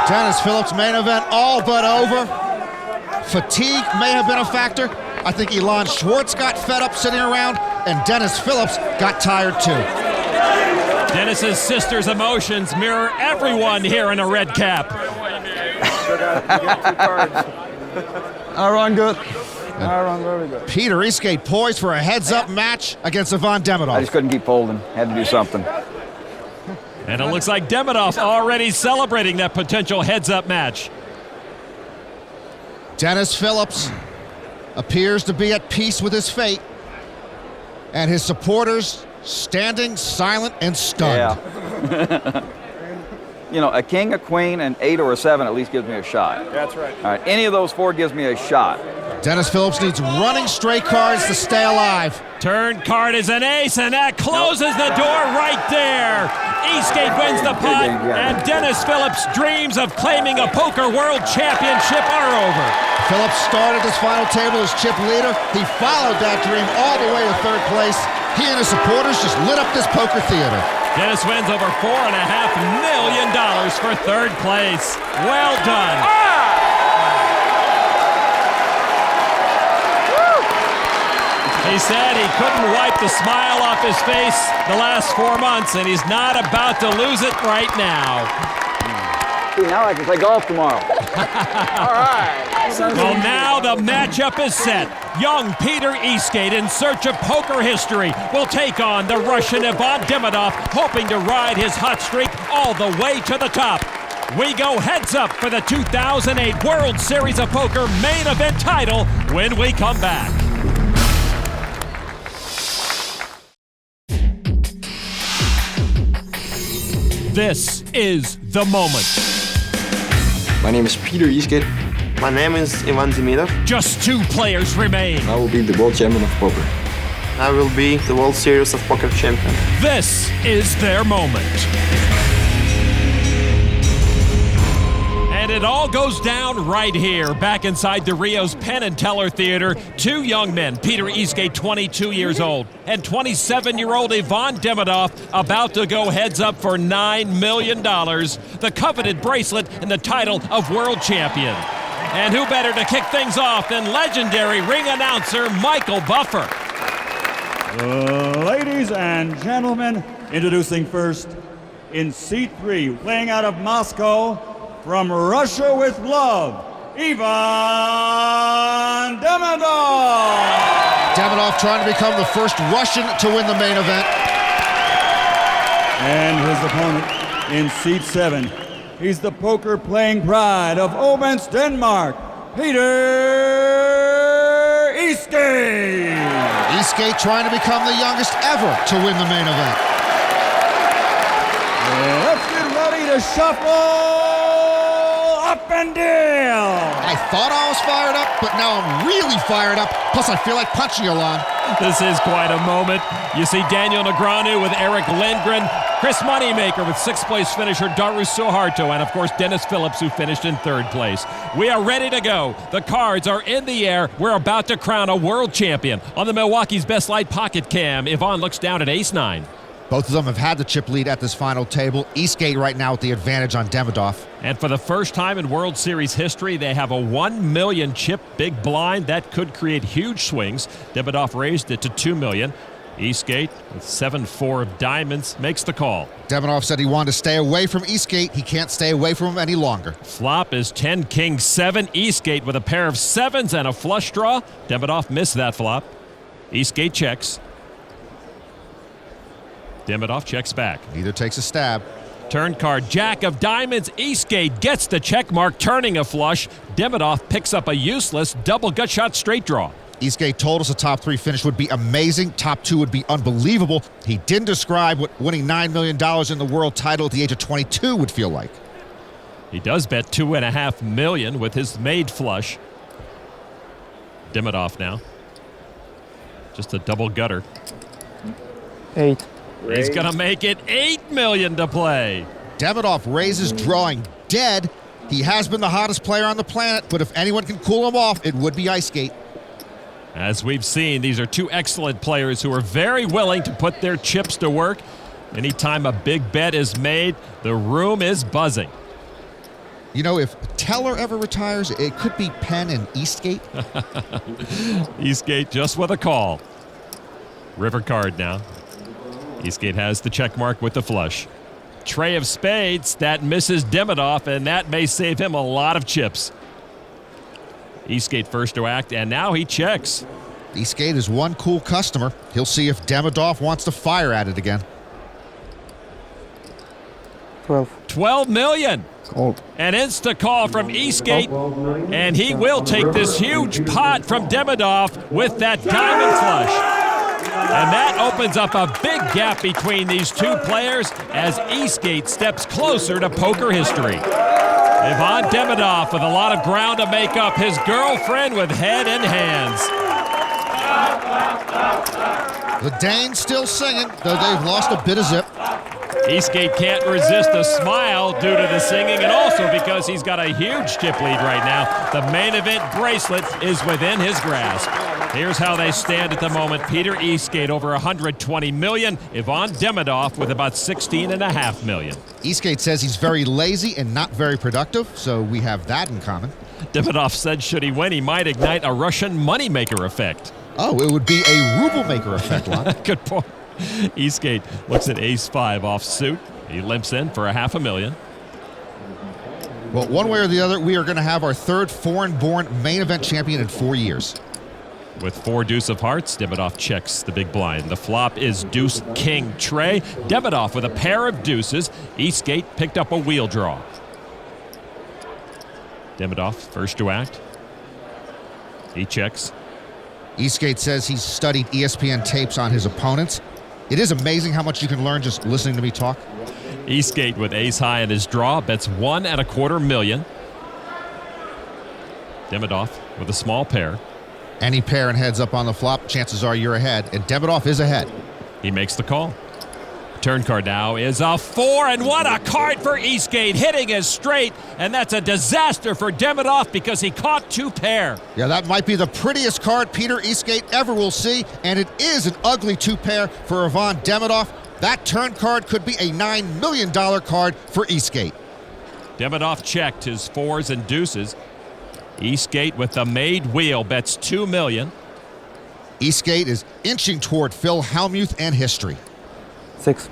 Dennis Phillips main event all but over. Fatigue may have been a factor. I think Ylon Schwartz got fed up sitting around, and Dennis Phillips got tired too. Dennis's sister's emotions mirror everyone here in a red cap. I run good. I run very good. Peter Eastgate poised for a heads-up match against Ivan Demidov. I just couldn't keep folding. Had to do something. And it looks like Demidov already celebrating that potential heads-up match. Dennis Phillips appears to be at peace with his fate, and his supporters standing silent and stunned. Yeah. You know, a king, a queen, an 8 or a 7 at least gives me a shot. That's right. All right, any of those 4 gives me a shot. Dennis Phillips needs running straight cards to stay alive. Turn card is an ace, and that closes the door right there. Eastgate wins the pot, and Dennis Phillips' dreams of claiming a poker world championship are over. Phillips started his final table as chip leader. He followed that dream all the way to third place. He and his supporters just lit up this poker theater. Dennis wins over $4.5 million for third place. Well done. He said he couldn't wipe the smile off his face the last 4 months, and he's not about to lose it right now. Now I can play golf tomorrow. All right. Well, now the matchup is set. Young Peter Eastgate, in search of poker history, will take on the Russian Ivan Demidov, hoping to ride his hot streak all the way to the top. We go heads up for the 2008 World Series of Poker main event title when we come back. This is the moment. My name is Peter Eastgate. My name is Ivan Demidov. Just 2 players remain. I will be the world champion of poker. I will be the World Series of Poker champion. This is their moment. And it all goes down right here, back inside the Rio's Penn and Teller Theater. Two young men, Peter Eastgate, 22 years old, and 27-year-old Ylon Demidov, about to go heads up for $9 million, the coveted bracelet and the title of world champion. And who better to kick things off than legendary ring announcer Michael Buffer. Ladies and gentlemen, introducing first, in seat 3, playing out of Moscow, from Russia with love, Ylon Demidov! Demidov trying to become the first Russian to win the main event. And his opponent in seat 7, he's the poker-playing pride of Odense, Denmark, Peter Eastgate! Eastgate trying to become the youngest ever to win the main event. Let's get ready to shuffle up and down! I thought I was fired up, but now I'm really fired up. Plus, I feel like punching Ylon. This is quite a moment. You see Daniel Negreanu with Eric Lindgren, Chris Moneymaker with 6th place finisher Darus Suharto, and of course Dennis Phillips, who finished in 3rd place. We are ready to go. The cards are in the air. We're about to crown a world champion. On the Milwaukee's Best Light Pocket Cam, Ylon looks down at ace-9. Both of them have had the chip lead at this final table. Eastgate right now with the advantage on Demidov. And for the first time in World Series history, they have a 1 million chip big blind. That could create huge swings. Demidov raised it to 2 million. Eastgate with 7-4 of diamonds makes the call. Demidov said he wanted to stay away from Eastgate. He can't stay away from him any longer. Flop is 10 king 7. Eastgate with a pair of 7s and a flush draw. Demidov missed that flop. Eastgate checks. Demidov checks back. Neither takes a stab. Turn card, Jack of diamonds. Eastgate gets the check mark, turning a flush. Demidov picks up a useless double gut shot straight draw. Eastgate told us a top 3 finish would be amazing. Top 2 would be unbelievable. He didn't describe what winning $9 million in the world title at the age of 22 would feel like. He does bet $2.5 million with his made flush. Demidov now. Just a double gutter. 8. He's going to make it $8 million to play. Demidov raises drawing dead. He has been the hottest player on the planet, but if anyone can cool him off, it would be Eastgate. As we've seen, these are two excellent players who are very willing to put their chips to work. Anytime a big bet is made, the room is buzzing. You know, if Teller ever retires, it could be Penn and Eastgate. Eastgate just with a call. River card now. Eastgate has the check mark with the flush. Tray of spades, that misses Demidov, and that may save him a lot of chips. Eastgate first to act, and now he checks. Eastgate is one cool customer. He'll see if Demidov wants to fire at it again. 12 million. Cold. An insta call from Eastgate, and he will take this huge pot from Demidov with that diamond flush. And that opens up a big gap between these two players as Eastgate steps closer to poker history. Ylon Demidov with a lot of ground to make up, his girlfriend with head and hands. The Danes still singing, though they've lost a bit of zip. Eastgate can't resist a smile due to the singing, and also because he's got a huge chip lead right now. The main event bracelet is within his grasp. Here's how they stand at the moment. Peter Eastgate over 120 million. Ylon Demidov with about 16.5 million. Eastgate says he's very lazy and not very productive, so we have that in common. Demidov said should he win, he might ignite a Russian moneymaker effect. Oh, it would be a ruble maker effect, Lon. Good point. Eastgate looks at ace-5 off suit. He limps in for $500,000. Well, one way or the other, we are going to have our third foreign-born main event champion in 4 years. With 4 deuce of hearts, Demidov checks the big blind. The flop is deuce king tray. Demidov with a pair of deuces. Eastgate picked up a wheel draw. Demidov first to act. He checks. Eastgate says he's studied ESPN tapes on his opponents. It is amazing how much you can learn just listening to me talk. Eastgate with ace high in his draw, bets $1.25 million. Demidov with a small pair. Any pair and heads up on the flop, chances are you're ahead, and Demidov is ahead. He makes the call. Turn card now is a 4, and what a card for Eastgate, hitting his straight, and that's a disaster for Demidov because he caught 2 pair. Yeah, that might be the prettiest card Peter Eastgate ever will see, and it is an ugly 2 pair for Ivan Demidov. That turn card could be a $9 million card for Eastgate. Demidov checked his 4s and deuces. Eastgate with the made wheel bets $2 million. Eastgate is inching toward Phil Hellmuth and history. 6.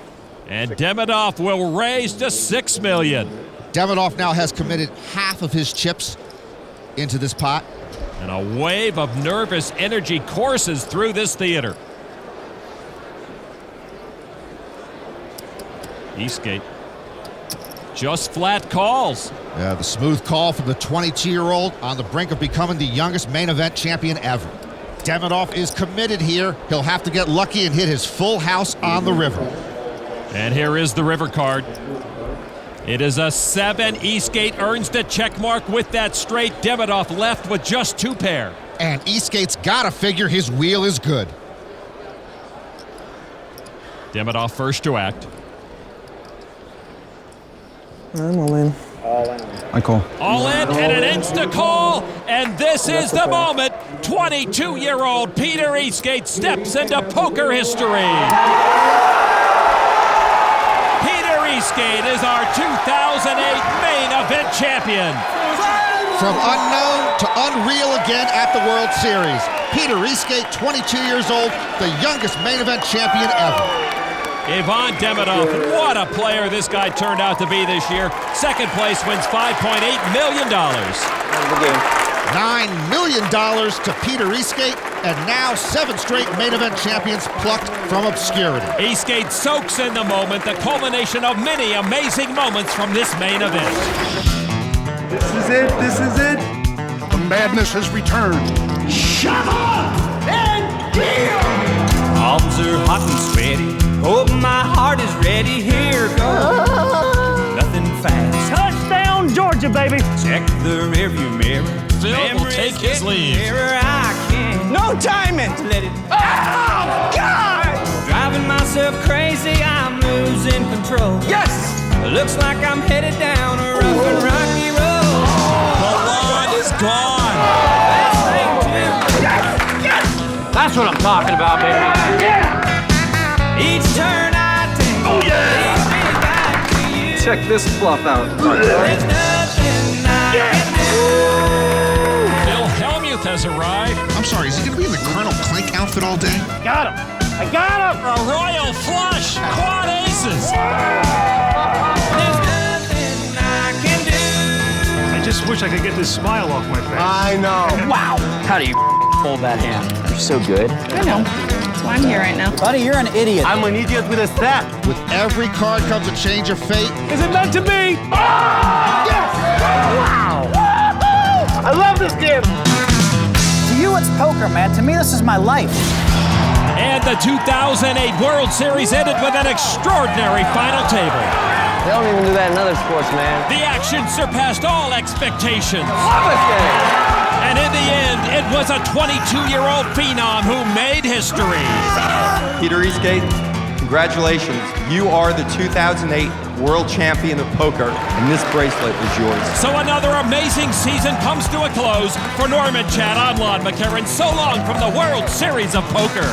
And Demidov will raise to $6 million. Demidov now has committed half of his chips into this pot. And a wave of nervous energy courses through this theater. Eastgate just flat calls. Yeah, the smooth call from the 22-year-old on the brink of becoming the youngest main event champion ever. Demidov is committed here. He'll have to get lucky and hit his full house on the river. And here is the river card. It is a 7. Eastgate earns the check mark with that straight. Demidov left with just 2 pair. And Eastgate's got to figure his wheel is good. Demidov first to act. I'm all in. I call. All in and an insta call, and this is the moment. 22-year-old Peter Eastgate steps into poker history. Peter Eastgate is our 2008 main event champion. From unknown to unreal again at the World Series. Peter Eastgate, 22 years old, the youngest main event champion ever. Ivan Demidov, what a player this guy turned out to be this year. Second place wins $5.8 million. $9 million to Peter Eastgate, and now 7 straight main event champions plucked from obscurity. Eastgate soaks in the moment, the culmination of many amazing moments from this main event. This is it. This is it. The madness has returned. Shut up and deal! Arms are hot and sweaty. Hope my heart is ready. Here goes. Nothing fast. Touchdown, Georgia, baby. Check the rearview mirror. Phil will take his lead. No timing to let it. Oh, God! Driving myself crazy, I'm losing control. Yes! Looks like I'm headed down a rough and rocky road. The line is gone. Yes! That's what I'm talking about, baby. Yeah! Each turn I take, oh, yeah! Back to you. Check this bluff out. There's nothing I can do. Phil Hellmuth has arrived. I'm sorry, is he going to be in the Colonel Klink outfit all day? Got him. I got him. A royal flush. Quad aces. There's nothing I can do. I just wish I could get this smile off my face. I know. Wow. How do you hold that hand? You're so good. I know. That's why I'm here right now. Buddy, you're an idiot. I'm an idiot with a step. With every card comes a change of fate. Is it meant to be? Yes! Wow! I love this game. To you, it's poker, man. To me, this is my life. And the 2008 World Series ended with an extraordinary final table. They don't even do that in other sports, man. The action surpassed all expectations. Love this game. And in the end, it was a 22-year-old phenom who made history. Peter Eastgate, congratulations. You are the 2008 World Champion of Poker, and this bracelet is yours. So another amazing season comes to a close. For Norman, Chad, I'm Ylon McCarron. So long from the World Series of Poker.